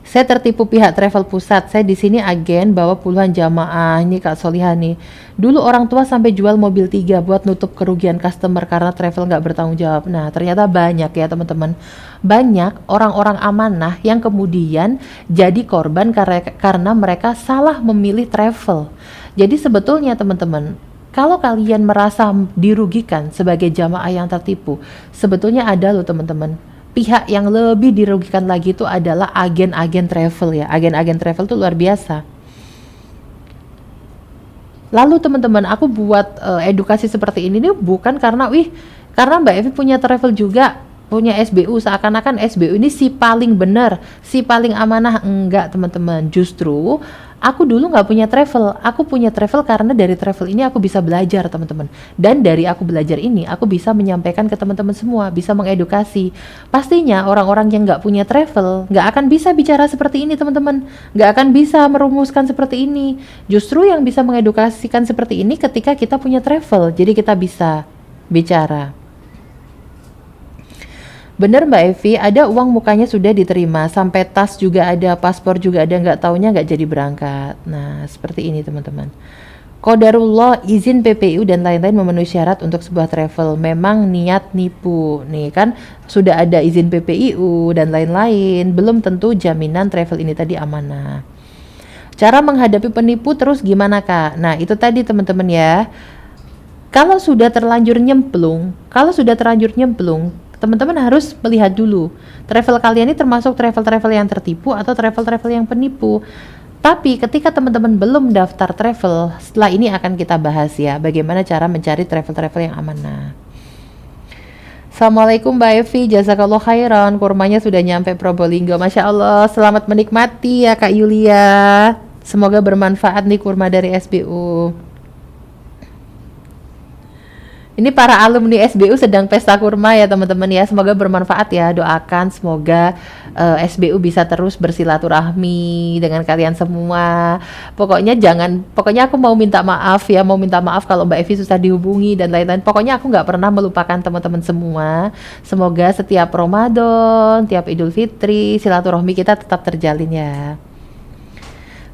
Saya tertipu pihak travel pusat. Saya di sini agen bawa puluhan jamaah. Ini Kak Solihah nih. Dulu orang tua sampai jual mobil 3 buat nutup kerugian customer karena travel nggak bertanggung jawab. Nah, ternyata banyak ya teman-teman. Banyak orang-orang amanah yang kemudian jadi korban karena mereka salah memilih travel. Jadi sebetulnya teman-teman, kalau kalian merasa dirugikan sebagai jamaah yang tertipu, sebetulnya ada loh teman-teman. Pihak yang lebih dirugikan lagi itu adalah agen-agen travel ya. Agen-agen travel itu luar biasa. Lalu teman-teman, aku buat edukasi seperti ini nih bukan karena karena Mbak Evi punya travel juga, punya SBU, seakan-akan SBU ini si paling benar, si paling amanah. Enggak teman-teman, justru aku dulu nggak punya travel. Aku punya travel karena dari travel ini aku bisa belajar teman-teman. Dan dari aku belajar ini aku bisa menyampaikan ke teman-teman semua, bisa mengedukasi. Pastinya orang-orang yang nggak punya travel nggak akan bisa bicara seperti ini teman-teman, nggak akan bisa merumuskan seperti ini. Justru yang bisa mengedukasikan seperti ini ketika kita punya travel, jadi kita bisa bicara. Bener Mbak Evi, ada uang mukanya sudah diterima, sampai tas juga ada, paspor juga ada, nggak taunya nggak jadi berangkat. Nah, seperti ini teman-teman. Qadarullah, izin PPU dan lain-lain memenuhi syarat untuk sebuah travel. Memang niat nipu. Nih kan, sudah ada izin PPIU dan lain-lain. Belum tentu jaminan travel ini tadi amanah. Cara menghadapi penipu terus gimana Kak? Nah, itu tadi teman-teman ya. Kalau sudah terlanjur nyemplung, teman-teman harus melihat dulu travel kalian ini termasuk travel-travel yang tertipu atau travel-travel yang penipu. Tapi ketika teman-teman belum daftar travel, setelah ini akan kita bahas ya bagaimana cara mencari travel-travel yang amanah. Assalamualaikum Mbak Evi, jazakallah khairan, kurmanya sudah nyampe Probolinggo. Masya Allah, selamat menikmati ya Kak Yulia. Semoga bermanfaat nih kurma dari SBU. Ini para alumni SBU sedang pesta kurma ya teman-teman ya. Semoga bermanfaat ya. Doakan semoga SBU bisa terus bersilaturahmi dengan kalian semua. Pokoknya aku mau minta maaf ya, kalau Mbak Evi susah dihubungi dan lain-lain. Pokoknya aku nggak pernah melupakan teman-teman semua. Semoga setiap Ramadan, tiap Idul Fitri, silaturahmi kita tetap terjalin ya.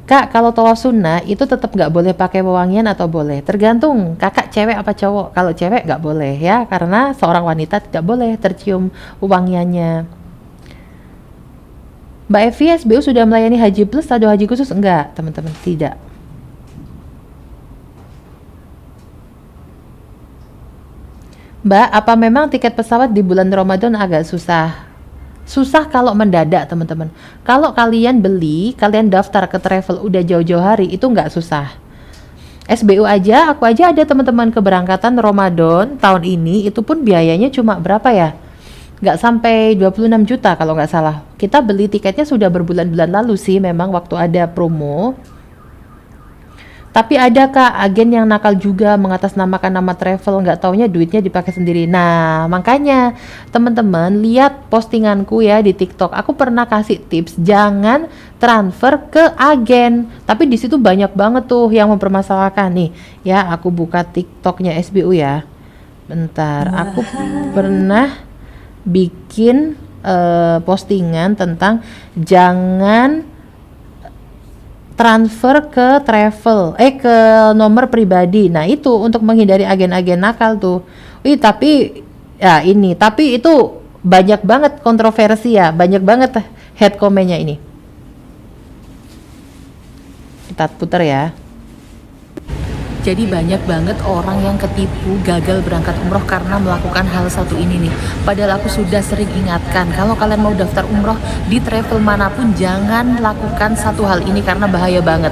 Kak, kalau tawaf sunnah itu tetap nggak boleh pakai wewangian atau boleh? Tergantung kakak cewek apa cowok. Kalau cewek nggak boleh ya, karena seorang wanita tidak boleh tercium wewangiannya. Mbak Evi, SBU sudah melayani haji plus atau haji khusus? Enggak, teman-teman, tidak. Mbak, apa memang tiket pesawat di bulan Ramadan agak susah? Susah kalau mendadak teman-teman. Kalau kalian beli, kalian daftar ke travel udah jauh-jauh hari, itu nggak susah. SBU aja, aku aja ada teman-teman keberangkatan Ramadan tahun ini, itu pun biayanya cuma berapa ya? Nggak sampai 26 juta kalau nggak salah. Kita beli tiketnya sudah berbulan-bulan lalu sih, memang waktu ada promo. Tapi ada Kak agen yang nakal juga mengatasnamakan nama travel, nggak taunya duitnya dipakai sendiri. Nah makanya teman-teman lihat postinganku ya di TikTok. Aku pernah kasih tips jangan transfer ke agen. Tapi di situ banyak banget tuh yang mempermasalahkan nih. Ya aku buka TikToknya SBU ya. Bentar, aku pernah bikin postingan tentang jangan transfer ke ke nomor pribadi. Nah itu untuk menghindari agen-agen nakal tuh. Tapi itu banyak banget kontroversi ya, banyak banget head comment-nya ini. Kita putar ya. Jadi banyak banget orang yang ketipu gagal berangkat umroh karena melakukan hal satu ini nih. Padahal aku sudah sering ingatkan, kalau kalian mau daftar umroh di travel manapun jangan lakukan satu hal ini karena bahaya banget.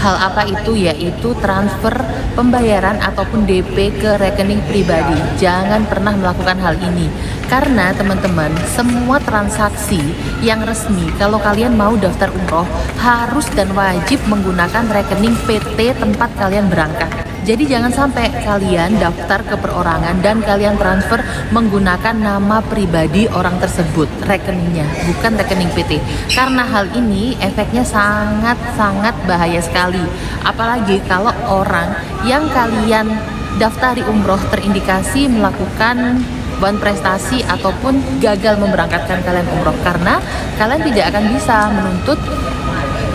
Hal apa itu? Yaitu transfer pembayaran ataupun DP ke rekening pribadi. Jangan pernah melakukan hal ini. Karena teman-teman, semua transaksi yang resmi kalau kalian mau daftar umroh harus dan wajib menggunakan rekening PT tempat kalian berangkat. Jadi jangan sampai kalian daftar ke perorangan dan kalian transfer menggunakan nama pribadi orang tersebut, rekeningnya, bukan rekening PT. Karena hal ini efeknya sangat-sangat bahaya sekali. Apalagi kalau orang yang kalian daftari umroh terindikasi melakukan prestasi ataupun gagal memberangkatkan kalian umroh, karena kalian tidak akan bisa menuntut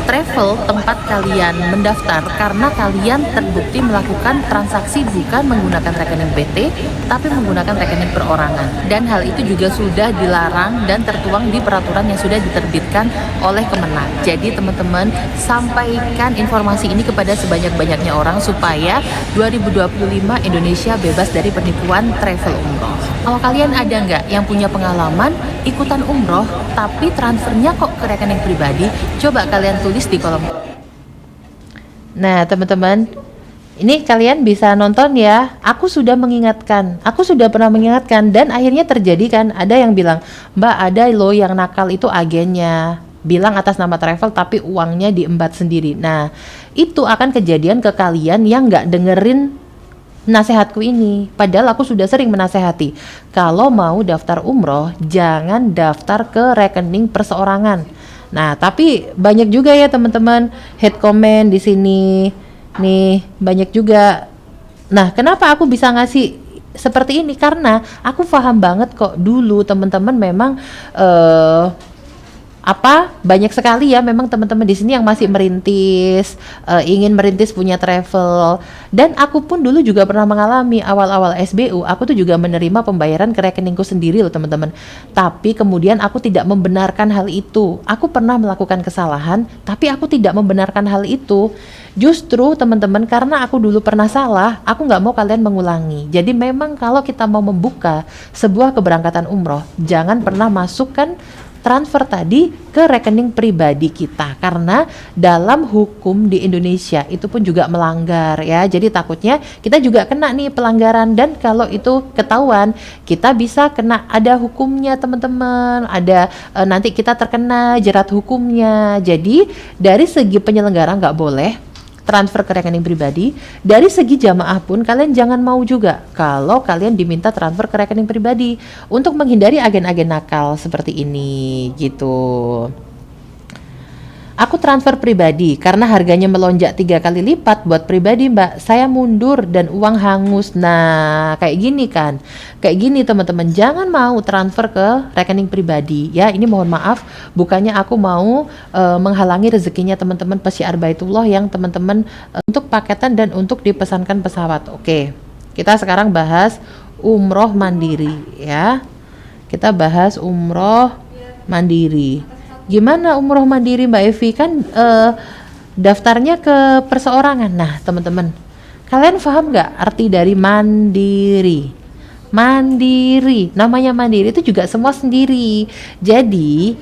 travel tempat kalian mendaftar karena kalian terbukti melakukan transaksi bukan menggunakan rekening PT tapi menggunakan rekening perorangan, dan hal itu juga sudah dilarang dan tertuang di peraturan yang sudah diterbitkan oleh Kemenag. Jadi teman-teman, sampaikan informasi ini kepada sebanyak-banyaknya orang supaya 2025 Indonesia bebas dari penipuan travel umroh. Kalau kalian ada nggak yang punya pengalaman ikutan umroh tapi transfernya kok ke rekening pribadi? Coba kalian tulis di kolom. Nah teman-teman, ini kalian bisa nonton ya. Aku sudah pernah mengingatkan dan akhirnya terjadi kan. Ada yang bilang, Mbak ada loh yang nakal itu agennya, bilang atas nama travel tapi uangnya diembat sendiri. Nah itu akan kejadian ke kalian yang nggak dengerin nasihatku ini. Padahal aku sudah sering menasehati, kalau mau daftar umroh jangan daftar ke rekening perseorangan. Nah tapi banyak juga ya teman-teman head comment di sini nih, banyak juga. Nah kenapa aku bisa ngasih seperti ini? Karena aku paham banget kok dulu teman-teman memang banyak sekali ya memang teman-teman di sini yang masih merintis, ingin merintis punya travel. Dan aku pun dulu juga pernah mengalami awal-awal SBU, aku tuh juga menerima pembayaran ke rekeningku sendiri loh teman-teman. Tapi kemudian aku tidak membenarkan hal itu. Aku pernah melakukan kesalahan, tapi aku tidak membenarkan hal itu. Justru teman-teman, karena aku dulu pernah salah, aku nggak mau kalian mengulangi. Jadi memang kalau kita mau membuka sebuah keberangkatan umroh, jangan pernah masukkan transfer tadi ke rekening pribadi kita, karena dalam hukum di Indonesia itu pun juga melanggar ya. Jadi takutnya kita juga kena nih pelanggaran, dan kalau itu ketahuan kita bisa kena, ada hukumnya teman-teman, ada nanti kita terkena jerat hukumnya. Jadi dari segi penyelenggara nggak boleh, transfer ke rekening pribadi. Dari segi jamaah pun kalian jangan mau juga kalau kalian diminta transfer ke rekening pribadi untuk menghindari agen-agen nakal seperti ini gitu. Aku transfer pribadi karena harganya melonjak 3 kali lipat buat pribadi mbak, saya mundur dan uang hangus. Nah kayak gini kan, kayak gini teman-teman, jangan mau transfer ke rekening pribadi ya. Ini mohon maaf, bukannya aku mau menghalangi rezekinya teman-teman pesyiar Baitullah yang teman-teman untuk paketan dan untuk dipesankan pesawat. Oke, kita sekarang bahas umroh mandiri ya. Kita bahas umroh mandiri. Gimana umroh mandiri Mbak Evi? Kan daftarnya ke perseorangan. Nah teman-teman, kalian paham nggak arti dari mandiri? Mandiri, namanya mandiri itu juga semua sendiri. Jadi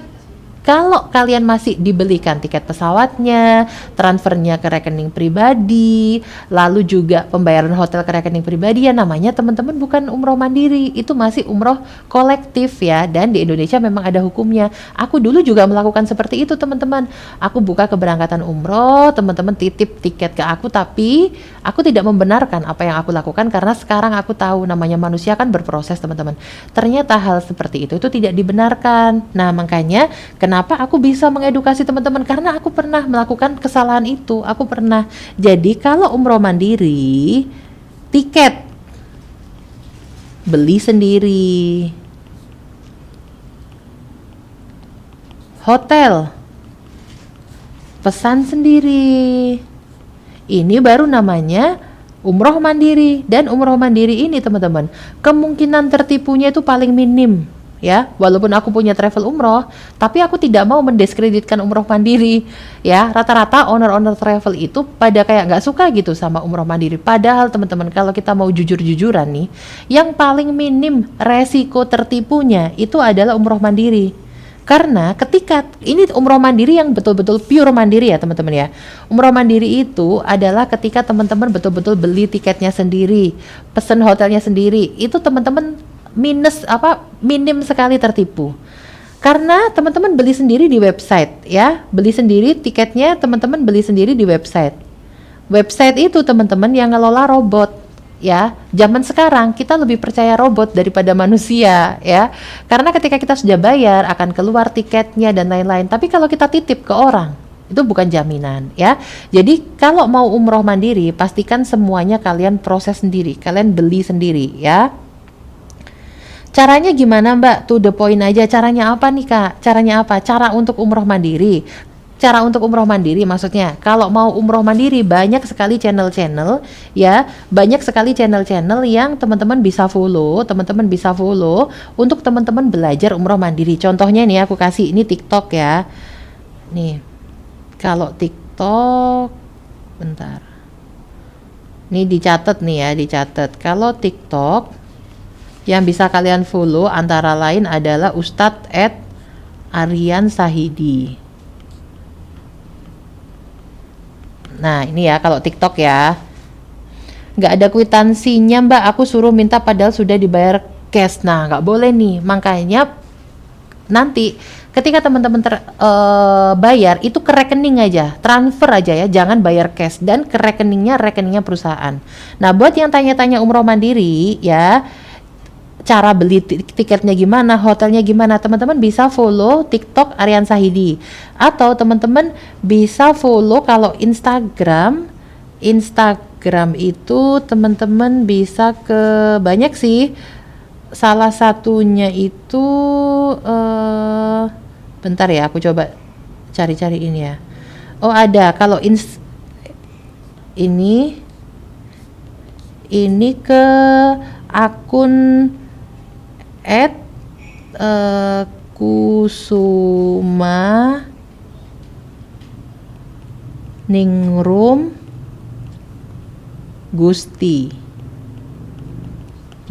kalau kalian masih dibelikan tiket pesawatnya, transfernya ke rekening pribadi, lalu juga pembayaran hotel ke rekening pribadi, ya namanya teman-teman bukan umroh mandiri, itu masih umroh kolektif ya. Dan di Indonesia memang ada hukumnya. Aku dulu juga melakukan seperti itu teman-teman. Aku buka keberangkatan umroh, teman-teman titip tiket ke aku, tapi aku tidak membenarkan apa yang aku lakukan karena sekarang aku tahu namanya manusia kan berproses teman-teman. Ternyata hal seperti itu tidak dibenarkan. Nah makanya kenapa aku bisa mengedukasi teman-teman, karena aku pernah melakukan kesalahan itu. Aku pernah. Jadi kalau umroh mandiri, tiket beli sendiri, hotel pesan sendiri. Ini baru namanya umroh mandiri. Dan umroh mandiri ini teman-teman, kemungkinan tertipunya itu paling minim ya. Walaupun aku punya travel umroh, tapi aku tidak mau mendiskreditkan umroh mandiri ya. Rata-rata owner-owner travel itu pada kayak nggak suka gitu sama umroh mandiri. Padahal teman-teman, kalau kita mau jujur-jujuran nih, yang paling minim resiko tertipunya itu adalah umroh mandiri. Karena ketika ini umroh mandiri yang betul-betul pure mandiri ya teman-teman ya. Umroh mandiri itu adalah ketika teman-teman betul-betul beli tiketnya sendiri, pesen hotelnya sendiri. Itu teman-teman minim sekali tertipu. Karena teman-teman beli sendiri di website ya. Beli sendiri tiketnya, teman-teman beli sendiri di website. Website itu teman-teman yang ngelola robot. Ya, zaman sekarang kita lebih percaya robot daripada manusia ya. Karena ketika kita sudah bayar akan keluar tiketnya dan lain-lain. Tapi kalau kita titip ke orang, itu bukan jaminan ya. Jadi kalau mau umroh mandiri, pastikan semuanya kalian proses sendiri, kalian beli sendiri ya. Caranya gimana Mbak? To the point aja. Caranya apa nih Kak? Caranya apa? Cara untuk umroh mandiri. Cara untuk umroh mandiri maksudnya, kalau mau umroh mandiri banyak sekali channel-channel ya, banyak sekali channel-channel yang teman-teman bisa follow, untuk teman-teman belajar umroh mandiri. Contohnya nih aku kasih, ini TikTok ya. Nih, kalau TikTok, bentar. Nih dicatat nih ya, dicatat. Kalau TikTok yang bisa kalian follow antara lain adalah Ustadz Aryan Sahidi. Nah ini ya kalau TikTok ya, nggak ada kwitansinya Mbak, aku suruh minta padahal sudah dibayar cash. Nah nggak boleh nih, makanya nanti ketika teman-teman bayar itu ke rekening aja, transfer aja ya, jangan bayar cash, dan ke rekeningnya perusahaan. Nah buat yang tanya-tanya umroh mandiri ya, cara beli tiketnya gimana, hotelnya gimana, teman-teman bisa follow TikTok Aryan Sahidi, atau teman-teman bisa follow kalau Instagram itu teman-teman bisa ke banyak sih, salah satunya itu bentar ya aku coba cari-cari ini ya. Oh ada, kalau ini ke akun @kusuma Ningrum Gusti.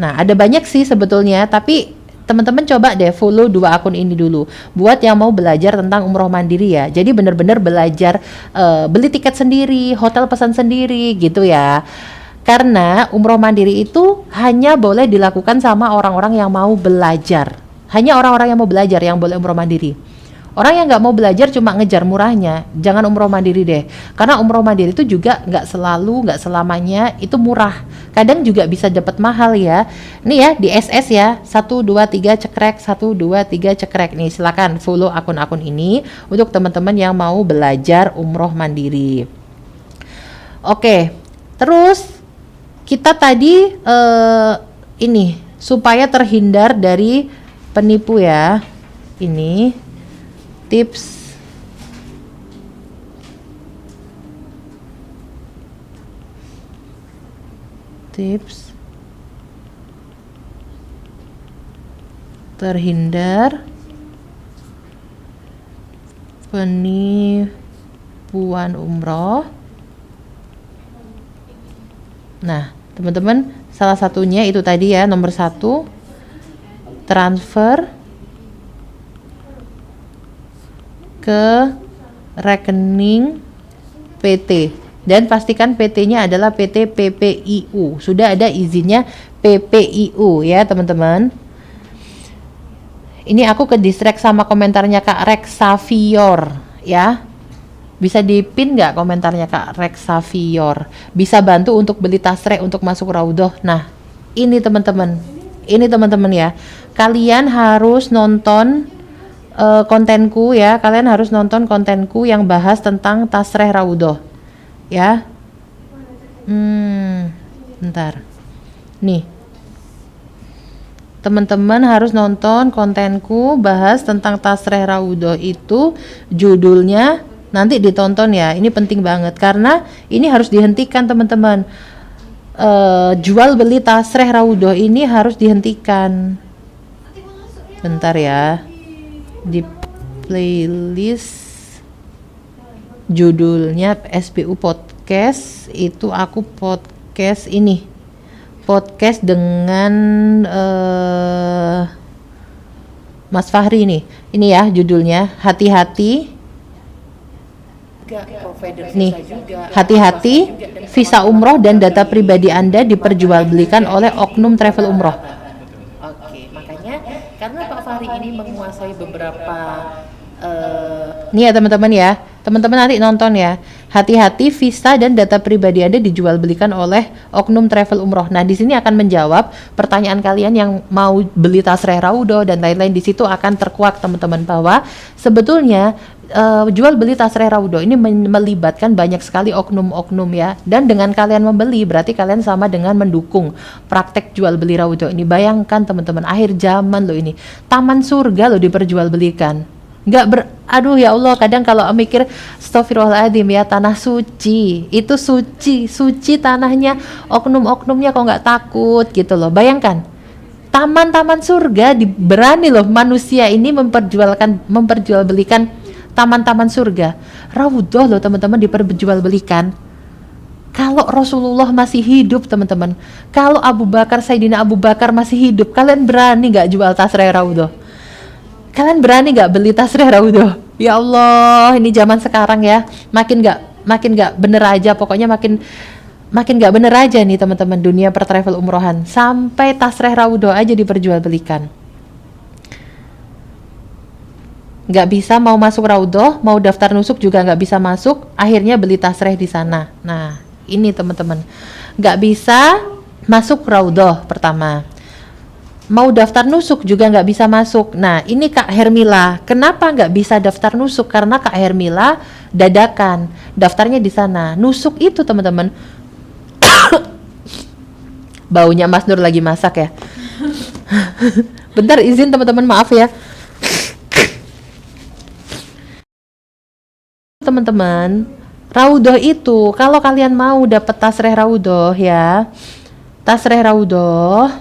Nah ada banyak sih sebetulnya, tapi teman-teman coba deh follow 2 akun ini dulu buat yang mau belajar tentang umroh mandiri ya. Jadi benar-benar belajar beli tiket sendiri, hotel pesan sendiri gitu ya. Karena umroh mandiri itu hanya boleh dilakukan sama orang-orang yang mau belajar. Hanya orang-orang yang mau belajar yang boleh umroh mandiri. Orang yang nggak mau belajar cuma ngejar murahnya, jangan umroh mandiri deh. Karena umroh mandiri itu juga nggak selalu, nggak selamanya itu murah. Kadang juga bisa dapat mahal ya. Nih ya di SS ya, 1 2 3 cekrek, 1 2 3 cekrek. Nih silakan follow akun-akun ini untuk teman-teman yang mau belajar umroh mandiri. Oke, terus kita tadi ini supaya terhindar dari penipu ya. Ini tips terhindar penipuan umroh. Nah, teman-teman, salah satunya itu tadi ya, nomor 1, transfer ke rekening PT, dan pastikan PT-nya adalah PT PPIU. Sudah ada izinnya PPIU ya teman-teman. Ini aku ke distract sama komentarnya Kak Reksavior ya. Bisa dipin nggak komentarnya Kak Reksavior? Bisa bantu untuk beli tasreh untuk masuk Raudhoh. Nah, ini teman-teman ya. Kalian harus nonton kontenku ya. Kalian harus nonton kontenku yang bahas tentang tasreh Raudhoh ya. Bentar. Nih. Teman-teman harus nonton kontenku bahas tentang tasreh Raudhoh, itu judulnya nanti ditonton ya. Ini penting banget karena ini harus dihentikan teman-teman. Jual beli tasreh Raudhoh ini harus dihentikan. Bentar ya. Di playlist judulnya SPU Podcast, itu aku podcast ini. Podcast dengan Mas Fahri nih. Ini ya judulnya, hati-hati. Nih, hati-hati visa umroh dan data pribadi Anda diperjualbelikan oleh oknum travel umroh. Oke, makanya karena Pak Fahri ini menguasai beberapa nih ya teman-teman ya. Teman-teman nanti nonton ya. Hati-hati visa dan data pribadi Anda dijual belikan oleh oknum travel umroh. Nah, di sini akan menjawab pertanyaan kalian yang mau beli tasreh Raudhoh dan lain-lain. Di situ akan terkuak teman-teman bahwa sebetulnya jual beli tasreh Raudhoh ini melibatkan banyak sekali oknum-oknum ya. Dan dengan kalian membeli berarti kalian sama dengan mendukung praktek jual beli Raudhoh ini. Bayangkan teman-teman, akhir zaman loh ini. Taman surga loh diperjualbelikan. Aduh ya Allah, kadang kalau mikir astagfirullahaladzim ya, tanah suci itu suci tanahnya, oknum-oknumnya kok nggak takut gitu loh. Bayangkan taman-taman surga berani loh manusia ini memperjualbelikan taman-taman surga. Raudhoh loh teman-teman diperjualbelikan. Kalau Rasulullah masih hidup teman-teman, kalau Sayyidina Abu Bakar masih hidup, kalian berani nggak jual tasreh Raudhoh? Kalian berani nggak beli tasreh Raudhoh? Ya Allah, ini zaman sekarang ya, makin nggak bener aja, pokoknya makin nggak bener aja nih teman-teman dunia pertravel umrohan. Sampai tasreh Raudhoh aja diperjualbelikan. Nggak bisa mau masuk Raudhoh, mau daftar nusuk juga nggak bisa masuk. Akhirnya beli tasreh di sana. Nah, ini teman-teman, nggak bisa masuk Raudhoh pertama. Mau daftar nusuk juga nggak bisa masuk. Nah, ini Kak Hermila. Kenapa nggak bisa daftar nusuk? Karena Kak Hermila dadakan. Daftarnya di sana. Nusuk itu teman-teman. Baunya Mas Nur lagi masak ya. Bentar izin teman-teman, maaf ya. Teman-teman, Raudhoh itu kalau kalian mau dapat tasreh Raudhoh ya. Tasreh Raudhoh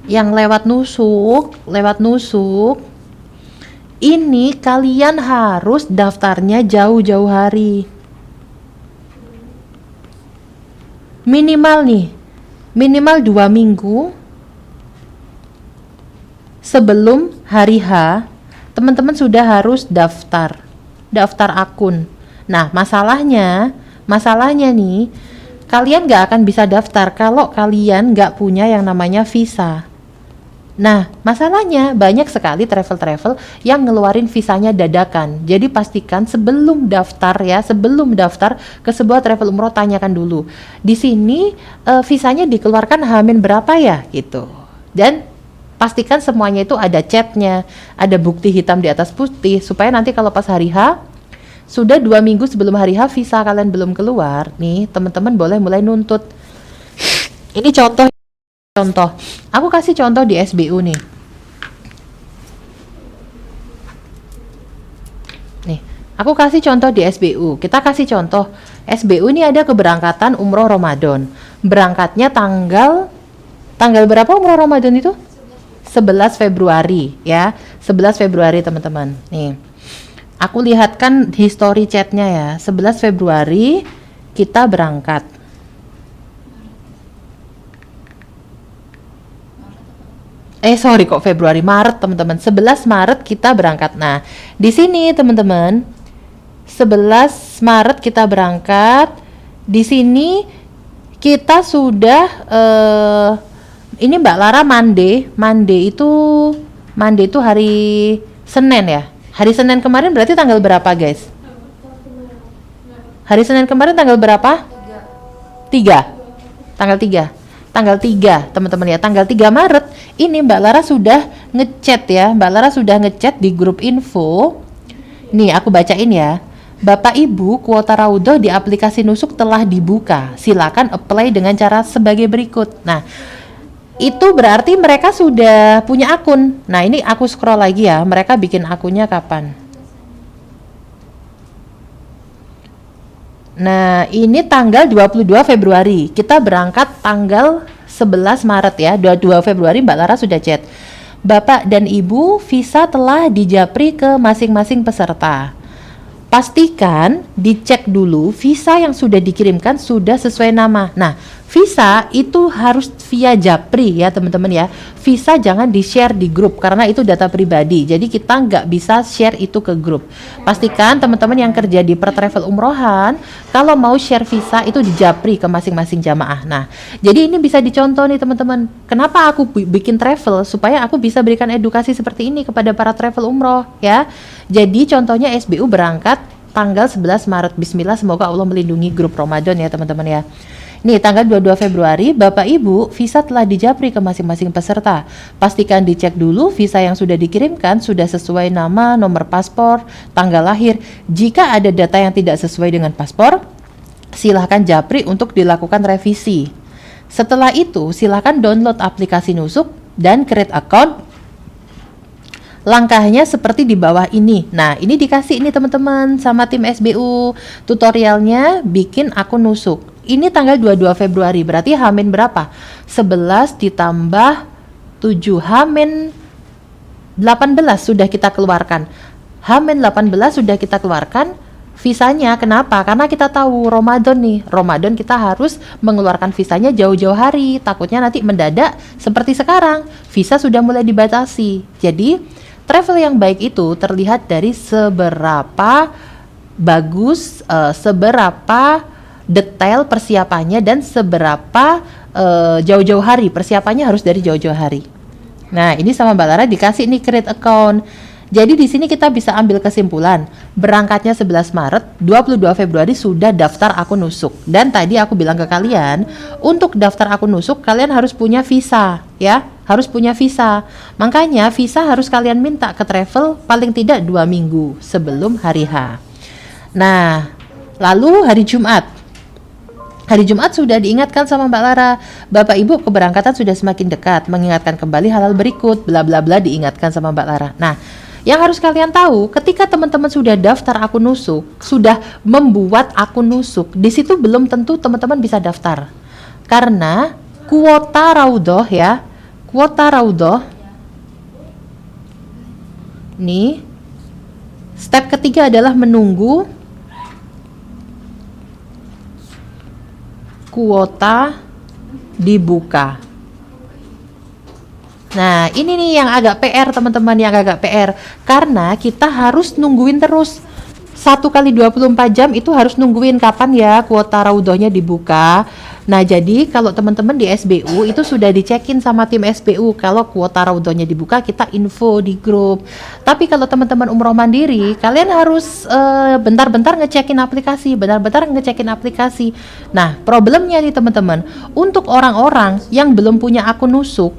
yang lewat nusuk ini kalian harus daftarnya jauh-jauh hari, minimal 2 minggu sebelum hari H. Teman-teman sudah harus daftar akun. Nah, masalahnya masalahnya nih, kalian nggak akan bisa daftar kalau kalian nggak punya yang namanya visa. Nah, masalahnya banyak sekali travel-travel yang ngeluarin visanya dadakan. Jadi pastikan sebelum daftar ya, sebelum daftar ke sebuah travel umroh, tanyakan dulu. Di sini visanya dikeluarkan H-min berapa ya gitu. Dan pastikan semuanya itu ada chatnya, ada bukti hitam di atas putih, supaya nanti kalau pas hari H, sudah 2 minggu sebelum hari H visa kalian belum keluar, nih teman-teman boleh mulai nuntut. Ini contoh, aku kasih contoh di SBU nih. Nih, aku kasih contoh di SBU. Kita kasih contoh, SBU ini ada keberangkatan umroh Ramadan. Berangkatnya tanggal berapa umroh Ramadan itu? 11 Februari ya. 11 Februari teman-teman. Nih. Aku lihatkan history chatnya ya. 11 Februari kita berangkat. Sorry kok Februari, Maret teman-teman. 11 Maret kita berangkat. Nah, di sini teman-teman 11 Maret kita berangkat. Di sini kita sudah ini Mbak Lara Monday itu hari Senin ya. Hari Senin kemarin berarti tanggal berapa, guys? Hari Senin kemarin tanggal berapa? 3. Tanggal 3 teman-teman ya, tanggal 3 Maret ini Mbak Lara sudah ngechat ya, Mbak Lara sudah ngechat di grup info. Nih aku bacain ya. Bapak Ibu, kuota Raudhah di aplikasi Nusuk telah dibuka. Silakan apply dengan cara sebagai berikut. Nah, itu berarti mereka sudah punya akun. Nah, ini aku scroll lagi ya, mereka bikin akunnya kapan? Nah, ini tanggal 22 Februari. Kita berangkat tanggal 11 Maret ya. 22 Februari Mbak Lara sudah chat. Bapak dan Ibu, visa telah dijapri ke masing-masing peserta. Pastikan dicek dulu visa yang sudah dikirimkan sudah sesuai nama. Nah, visa itu harus via Japri ya teman-teman ya. Visa jangan di-share di grup karena itu data pribadi. Jadi kita nggak bisa share itu ke grup. Pastikan teman-teman yang kerja di Pertravel Umrohan kalau mau share visa itu di Japri ke masing-masing jamaah. Nah, jadi ini bisa dicontoh nih teman-teman. Kenapa aku bikin travel? Supaya aku bisa berikan edukasi seperti ini kepada para travel umroh ya. Jadi contohnya SBU berangkat tanggal 11 Maret. Bismillah, semoga Allah melindungi grup Ramadan ya teman-teman ya. Nih tanggal 22 Februari, Bapak Ibu, visa telah dijapri ke masing-masing peserta. Pastikan dicek dulu visa yang sudah dikirimkan sudah sesuai nama, nomor paspor, tanggal lahir. Jika ada data yang tidak sesuai dengan paspor, silahkan japri untuk dilakukan revisi. Setelah itu, silahkan download aplikasi Nusuk dan create account. Langkahnya seperti di bawah ini. Nah, ini dikasih ini teman-teman sama tim SBU. Tutorialnya bikin akun Nusuk. Ini tanggal 22 Februari, berarti H-min berapa? 11 ditambah 7, H-min 18 sudah kita keluarkan. H-min 18 sudah kita keluarkan visanya. Kenapa? Karena kita tahu Ramadan nih. Ramadan kita harus mengeluarkan visanya jauh-jauh hari. Takutnya nanti mendadak seperti sekarang. Visa sudah mulai dibatasi. Jadi, travel yang baik itu terlihat dari seberapa bagus, seberapa detail persiapannya dan seberapa jauh-jauh hari. Persiapannya harus dari jauh-jauh hari. Nah, ini sama Mbak Lara dikasih nih create account. Jadi di sini kita bisa ambil kesimpulan. Berangkatnya 11 Maret, 22 Februari sudah daftar akun Nusuk. Dan tadi aku bilang ke kalian, untuk daftar akun Nusuk kalian harus punya visa, ya. Harus punya visa. Makanya visa harus kalian minta ke travel paling tidak 2 minggu sebelum hari H. Nah, lalu hari Jumat. Hari Jumat sudah diingatkan sama Mbak Lara, Bapak Ibu keberangkatan sudah semakin dekat, mengingatkan kembali hal-hal berikut, bla bla bla, diingatkan sama Mbak Lara. Nah, yang harus kalian tahu, ketika teman-teman sudah daftar akun Nusuk, sudah membuat akun Nusuk, di situ belum tentu teman-teman bisa daftar. Karena kuota Raudhah ya, kuota Raudhah. Nih, step ketiga adalah menunggu kuota dibuka. Nah, ini nih yang agak PR teman-teman, yang agak PR. Karena kita harus nungguin terus 1 kali 24 jam itu harus nungguin kapan ya kuota raudhohnya dibuka. Nah, jadi kalau teman-teman di SBU itu sudah dicekin sama tim SBU kalau kuota raudhohnya dibuka, kita info di grup. Tapi kalau teman-teman umroh mandiri, kalian harus bentar-bentar ngecekin aplikasi, Nah, problemnya nih teman-teman, untuk orang-orang yang belum punya akun nusuk,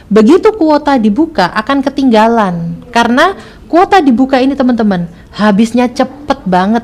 begitu kuota dibuka akan ketinggalan. Karena kuota dibuka ini teman-teman, habisnya cepet banget.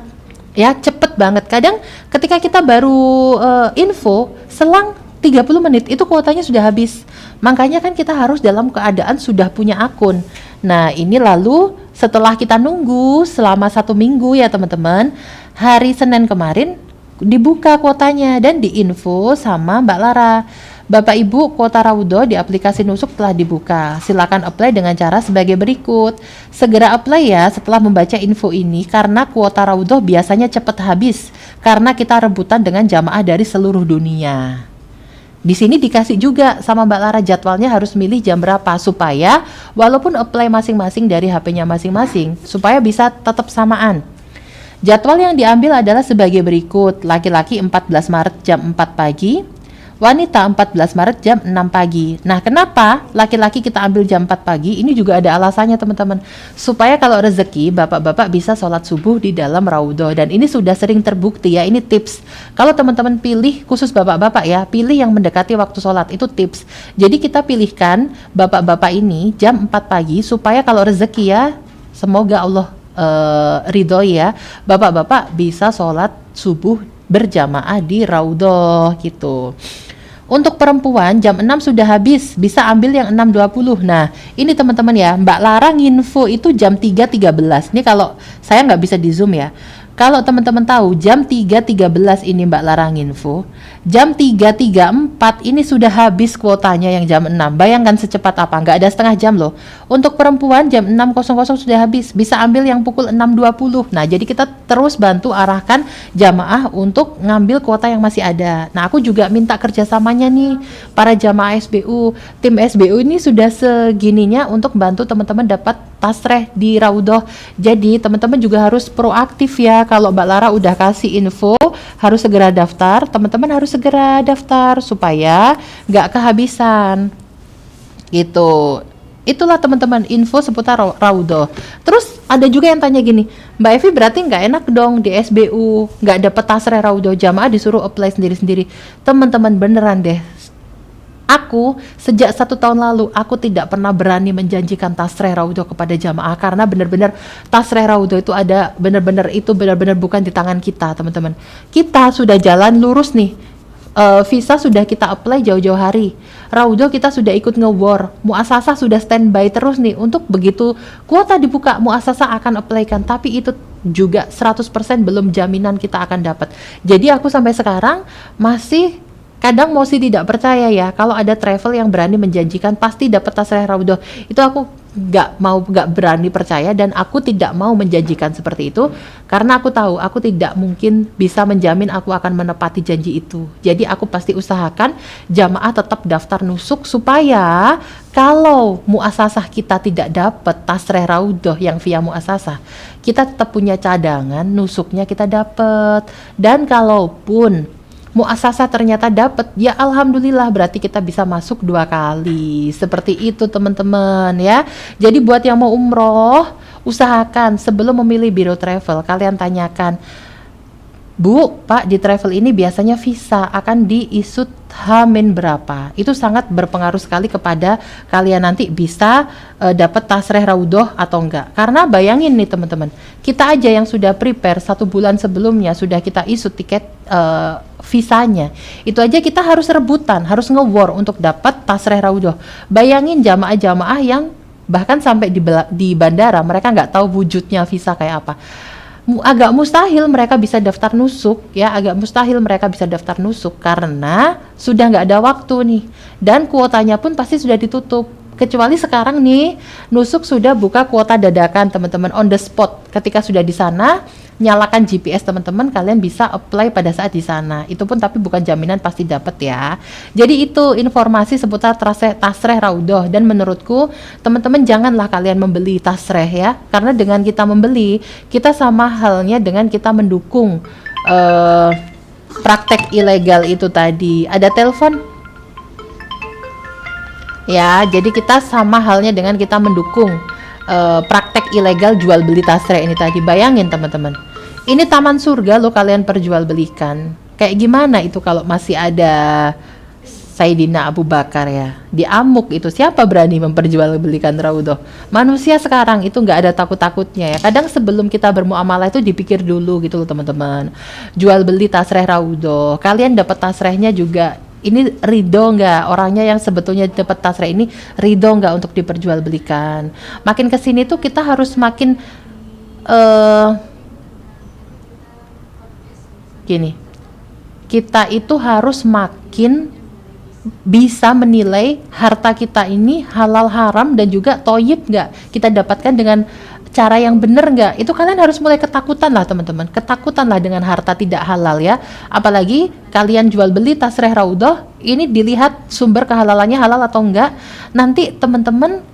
Kadang ketika kita baru info, selang 30 menit itu kuotanya sudah habis. Makanya kan kita harus dalam keadaan sudah punya akun. Nah, ini lalu setelah kita nunggu selama 1 minggu ya teman-teman, hari Senin kemarin dibuka kuotanya dan diinfo sama Mbak Lara. Bapak Ibu, kuota raudhoh di aplikasi Nusuk telah dibuka. Silakan apply dengan cara sebagai berikut. Segera apply ya setelah membaca info ini, karena kuota raudhoh biasanya cepat habis karena kita rebutan dengan jamaah dari seluruh dunia. Di sini dikasih juga sama Mbak Lara jadwalnya harus milih jam berapa, supaya walaupun apply masing-masing dari HP-nya masing-masing, supaya bisa tetap samaan. Jadwal yang diambil adalah sebagai berikut. Laki-laki 14 Maret jam 4 pagi, wanita 14 Maret jam 6 pagi. Nah, kenapa laki-laki kita ambil jam 4 pagi? Ini juga ada alasannya teman-teman. Supaya kalau rezeki, bapak-bapak bisa sholat subuh di dalam raudhoh. Dan ini sudah sering terbukti ya, ini tips. Kalau teman-teman pilih, khusus bapak-bapak ya, pilih yang mendekati waktu sholat, itu tips. Jadi kita pilihkan bapak-bapak ini jam 4 pagi, supaya kalau rezeki ya, semoga Allah ridhoi ya, bapak-bapak bisa sholat subuh berjamaah di raudhoh gitu. Untuk perempuan jam 6 sudah habis, bisa ambil yang 6.20. Nah, ini teman-teman ya, Mbak Lara nginfo itu jam 3.13. Ini kalau saya nggak bisa di Zoom ya. Kalau teman-teman tahu jam 3.13 ini Mbak Lara nginfo, jam 3.34 ini sudah habis kuotanya yang jam 6. Bayangkan secepat apa, nggak ada setengah jam loh. Untuk perempuan jam 6.00 sudah habis, bisa ambil yang pukul 6.20. Nah, jadi kita terus bantu arahkan jamaah untuk ngambil kuota yang masih ada. Nah, aku juga minta kerjasamanya nih para jamaah SBU. Tim SBU ini sudah segininya untuk bantu teman-teman dapat tasreh di raudhoh. Jadi teman-teman juga harus proaktif ya. Kalau Mbak Lara udah kasih info harus segera daftar, teman-teman harus segera daftar supaya nggak kehabisan gitu. Itulah teman-teman info seputar raudhoh. Terus ada juga yang tanya gini, Mbak Evi berarti nggak enak dong di SBU, nggak dapet tasreh raudhoh, jamaah disuruh apply sendiri-sendiri. Teman-teman beneran deh, aku sejak 1 tahun lalu aku tidak pernah berani menjanjikan tasreh raudhoh kepada jamaah, karena benar-benar tasreh raudhoh itu ada benar-benar bukan di tangan kita teman-teman. Kita sudah jalan lurus nih, visa sudah kita apply jauh-jauh hari, raudhoh kita sudah ikut nge-war, muasasah sudah standby terus nih, untuk begitu kuota dibuka muasasah akan apply-kan, tapi itu juga 100% belum jaminan kita akan dapat. Jadi aku sampai sekarang masih kadang tidak percaya ya kalau ada travel yang berani menjanjikan pasti dapat tasreh raudhoh. Itu aku nggak berani percaya, dan aku tidak mau menjanjikan seperti itu karena aku tahu aku tidak mungkin bisa menjamin aku akan menepati janji itu. Jadi aku pasti usahakan jamaah tetap daftar nusuk, supaya kalau muasasah kita tidak dapat tasreh raudhoh yang via muasasah, kita tetap punya cadangan nusuknya kita dapat. Dan kalaupun muasasah ternyata dapat, ya alhamdulillah, berarti kita bisa masuk 2 kali. Seperti itu teman-teman ya. Jadi buat yang mau umroh, usahakan sebelum memilih biro travel, kalian tanyakan, Bu, Pak, di travel ini biasanya visa akan diisut H-min berapa? Itu sangat berpengaruh sekali kepada kalian nanti bisa dapat tasreh raudhoh atau enggak. Karena bayangin nih teman-teman, kita aja yang sudah prepare 1 bulan sebelumnya sudah kita isut tiket visanya, itu aja kita harus rebutan, harus nge-war untuk dapat tasreh raudhoh. Bayangin jamaah-jamaah yang bahkan sampai di bandara mereka nggak tahu wujudnya visa kayak apa. Agak mustahil mereka bisa daftar nusuk ya, karena sudah nggak ada waktu nih, dan kuotanya pun pasti sudah ditutup. Kecuali sekarang nih, nusuk sudah buka kuota dadakan teman-teman, on the spot. Ketika sudah di sana, nyalakan GPS teman-teman, kalian bisa apply pada saat di sana. Itu pun tapi bukan jaminan pasti dapat ya. Jadi itu informasi seputar Tasreh Raudhoh, dan menurutku teman-teman janganlah kalian membeli tasreh ya, karena dengan kita membeli, kita sama halnya dengan kita mendukung praktek ilegal itu tadi. Ada telepon? Ya, jadi kita sama halnya dengan kita mendukung praktek ilegal jual beli tasreh ini tadi. Bayangin teman-teman, ini taman surga lo kalian perjualbelikan. Kayak gimana itu kalau masih ada Sayyidina Abu Bakar ya, diamuk itu, siapa berani memperjualbelikan Raudhoh? Manusia sekarang itu nggak ada takut-takutnya ya. Kadang sebelum kita bermuamalah itu dipikir dulu gitu loh teman-teman. Jual beli tasreh Raudhoh, kalian dapat tasrehnya juga, ini ridho nggak, orangnya yang sebetulnya dapat tasreh ini ridho nggak untuk diperjualbelikan. Makin kesini tuh kita harus makin gini, kita itu harus makin bisa menilai harta kita ini halal haram dan juga toyib nggak kita dapatkan dengan cara yang benar nggak. Itu kalian harus mulai ketakutan lah teman-teman, ketakutan lah dengan harta tidak halal ya. Apalagi kalian jual beli tasreh Raudhoh, ini dilihat sumber kehalalannya halal atau enggak. Nanti teman-teman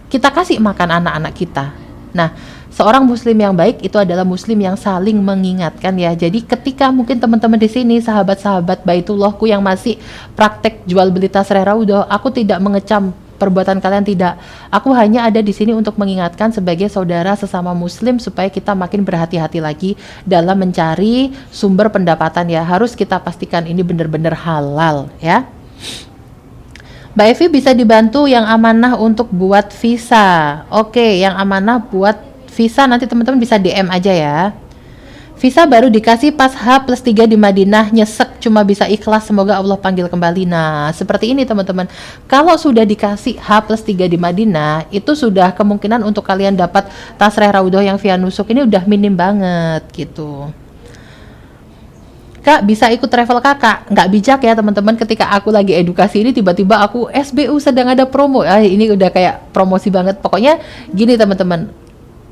kita kasih makan anak-anak kita. Nah, seorang muslim yang baik itu adalah muslim yang saling mengingatkan ya. Jadi ketika mungkin teman-teman di sini sahabat-sahabat Baitullahku yang masih praktek jual beli tasreh Raudhoh, aku tidak mengecam perbuatan kalian, tidak. Aku hanya ada di sini untuk mengingatkan sebagai saudara sesama muslim supaya kita makin berhati-hati lagi dalam mencari sumber pendapatan ya. Harus kita pastikan ini benar-benar halal ya. Mbak Evi bisa dibantu yang amanah untuk buat visa. Oke, yang amanah buat visa nanti teman-teman bisa DM aja ya. Visa baru dikasih pas H+3 di Madinah, nyesek, cuma bisa ikhlas, semoga Allah panggil kembali. Nah, seperti ini teman-teman. Kalau sudah dikasih H+3 di Madinah, itu sudah kemungkinan untuk kalian dapat tasreh Raudhoh yang via nusuk ini udah minim banget gitu. Kak, bisa ikut travel kakak? Nggak bijak ya teman-teman, ketika aku lagi edukasi ini tiba-tiba aku SBU sedang ada promo. Ini udah kayak promosi banget. Pokoknya gini teman-teman,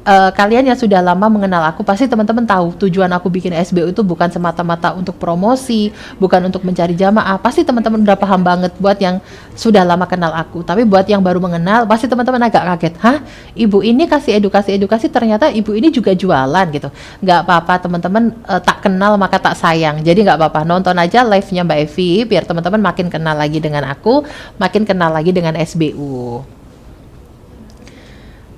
kalian yang sudah lama mengenal aku pasti teman-teman tahu tujuan aku bikin SBU itu bukan semata-mata untuk promosi, bukan untuk mencari jamaah. Pasti teman-teman udah paham banget buat yang sudah lama kenal aku. Tapi buat yang baru mengenal pasti teman-teman agak kaget. Hah? Ibu ini kasih edukasi ternyata ibu ini juga jualan gitu. Nggak apa-apa teman-teman, tak kenal maka tak sayang. Jadi nggak apa-apa, nonton aja live-nya Mbak Evi biar teman-teman makin kenal lagi dengan aku, makin kenal lagi dengan SBU.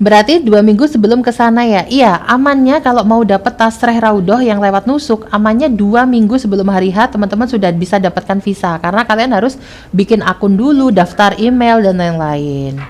Berarti 2 minggu sebelum kesana ya? Iya, amannya kalau mau dapat tasreh Raudhoh yang lewat nusuk, amannya 2 minggu sebelum hari H teman-teman sudah bisa dapatkan visa. Karena kalian harus bikin akun dulu, daftar email dan lain-lain.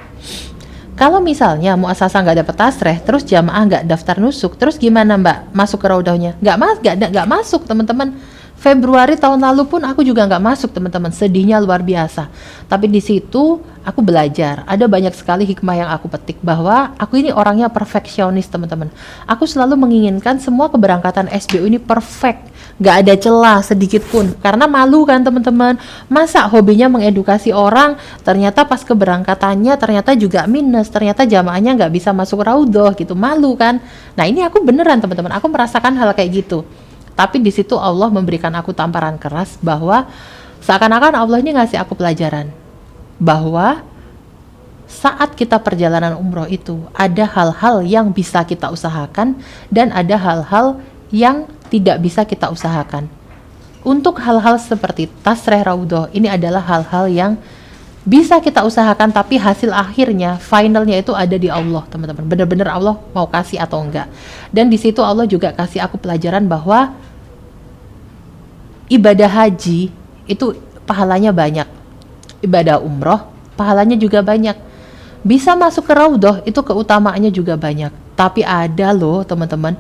Kalau misalnya muasasah nggak dapat tasreh, terus jamaah nggak daftar nusuk, terus gimana Mbak? Masuk ke Raudhohnya? Nggak masuk teman-teman. Februari tahun lalu pun aku juga nggak masuk teman-teman, sedihnya luar biasa. Tapi di situ aku belajar, ada banyak sekali hikmah yang aku petik bahwa aku ini orangnya perfeksionis teman-teman. Aku selalu menginginkan semua keberangkatan SBU ini perfect, nggak ada celah sedikit pun. Karena malu kan teman-teman, masa hobinya mengedukasi orang, ternyata pas keberangkatannya ternyata juga minus, ternyata jamaahnya nggak bisa masuk Raudhoh gitu, malu kan. Nah ini aku beneran teman-teman, aku merasakan hal kayak gitu. Tapi di situ Allah memberikan aku tamparan keras bahwa seakan-akan Allah ini ngasih aku pelajaran bahwa saat kita perjalanan umroh itu ada hal-hal yang bisa kita usahakan dan ada hal-hal yang tidak bisa kita usahakan. Untuk hal-hal seperti tasreh Raudhoh ini adalah hal-hal yang bisa kita usahakan, tapi hasil akhirnya, finalnya itu ada di Allah teman-teman. Benar-benar Allah mau kasih atau enggak. Dan di situ Allah juga kasih aku pelajaran bahwa ibadah haji itu pahalanya banyak, ibadah umroh pahalanya juga banyak, bisa masuk ke Raudhoh itu keutamaannya juga banyak. Tapi ada loh teman-teman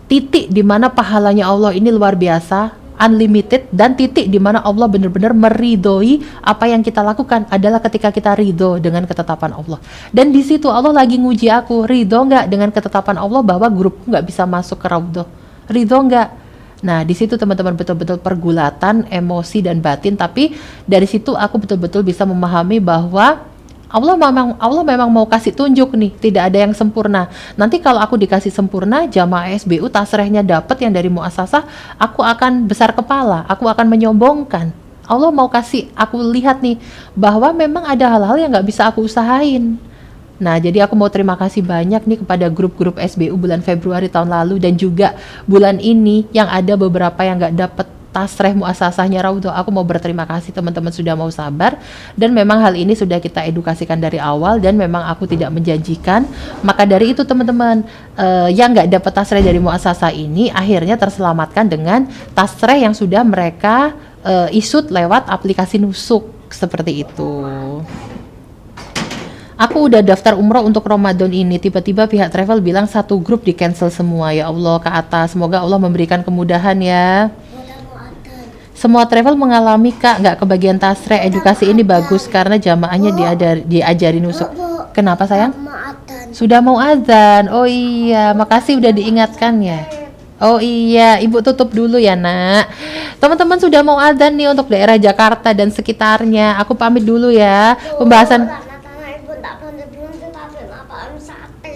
titik di mana pahalanya Allah ini luar biasa, unlimited, dan titik di mana Allah benar-benar meridhoi apa yang kita lakukan adalah ketika kita ridho dengan ketetapan Allah. Dan di situ Allah lagi nguji aku, ridho nggak dengan ketetapan Allah bahwa grupku nggak bisa masuk ke Raudhoh, ridho nggak? Nah di situ teman-teman betul-betul pergulatan emosi dan batin, tapi dari situ aku betul-betul bisa memahami bahwa Allah memang mau kasih tunjuk nih, tidak ada yang sempurna. Nanti kalau aku dikasih sempurna, jamaah SBU tasrehnya dapat yang dari muasasah, aku akan besar kepala, aku akan menyombongkan. Allah mau kasih aku lihat nih bahwa memang ada hal-hal yang nggak bisa aku usahain. Nah, jadi aku mau terima kasih banyak nih kepada grup-grup SBU bulan Februari tahun lalu dan juga bulan ini yang ada beberapa yang nggak dapat tasreh muasasahnya Raudhah. Aku mau berterima kasih teman-teman sudah mau sabar, dan memang hal ini sudah kita edukasikan dari awal dan memang aku tidak menjanjikan. Maka dari itu teman-teman yang nggak dapat tasreh dari muasasah ini akhirnya terselamatkan dengan tasreh yang sudah mereka isut lewat aplikasi Nusuk seperti itu. Aku udah daftar umroh untuk Ramadan ini, tiba-tiba pihak travel bilang satu grup di cancel semua. Ya Allah, ke atas, semoga Allah memberikan kemudahan ya. Semua travel mengalami kak, nggak kebagian tasreh. Edukasi ini bagus karena jamaahnya diajari nusuk. Kenapa sayang? Sudah mau azan. Oh iya, makasih udah diingatkan ya. Oh iya, ibu tutup dulu ya nak. Teman-teman sudah mau azan nih untuk daerah Jakarta dan sekitarnya. Aku pamit dulu ya. Pembahasan.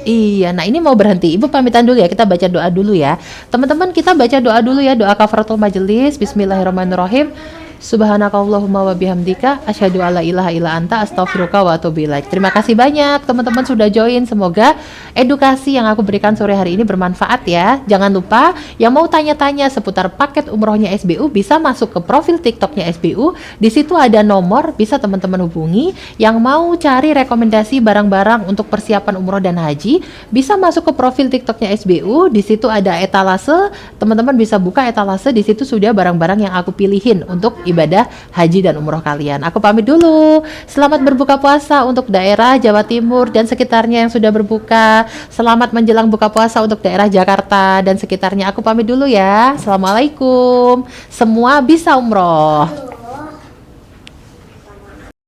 Iya, nah ini mau berhenti. Ibu pamitan dulu ya, kita baca doa dulu ya. Teman-teman kita baca doa dulu ya, doa kafaratul majelis. Bismillahirrahmanirrahim. Subhanakallahumma wa bihamdika asyhadu alla ilaha illa anta astaghfiruka wa atubu ilaik. Terima kasih banyak teman-teman sudah join. Semoga edukasi yang aku berikan sore hari ini bermanfaat ya. Jangan lupa yang mau tanya-tanya seputar paket umrohnya SBU bisa masuk ke profil TikToknya SBU. Di situ ada nomor bisa teman-teman hubungi. Yang mau cari rekomendasi barang-barang untuk persiapan umroh dan haji bisa masuk ke profil TikToknya SBU. Di situ ada etalase. Teman-teman bisa buka etalase. Di situ sudah barang-barang yang aku pilihin untuk ibadah haji dan umroh kalian. Aku pamit dulu. Selamat berbuka puasa untuk daerah Jawa Timur dan sekitarnya yang sudah berbuka. Selamat menjelang buka puasa untuk daerah Jakarta dan sekitarnya. Aku pamit dulu ya. Assalamualaikum. Semua bisa umroh.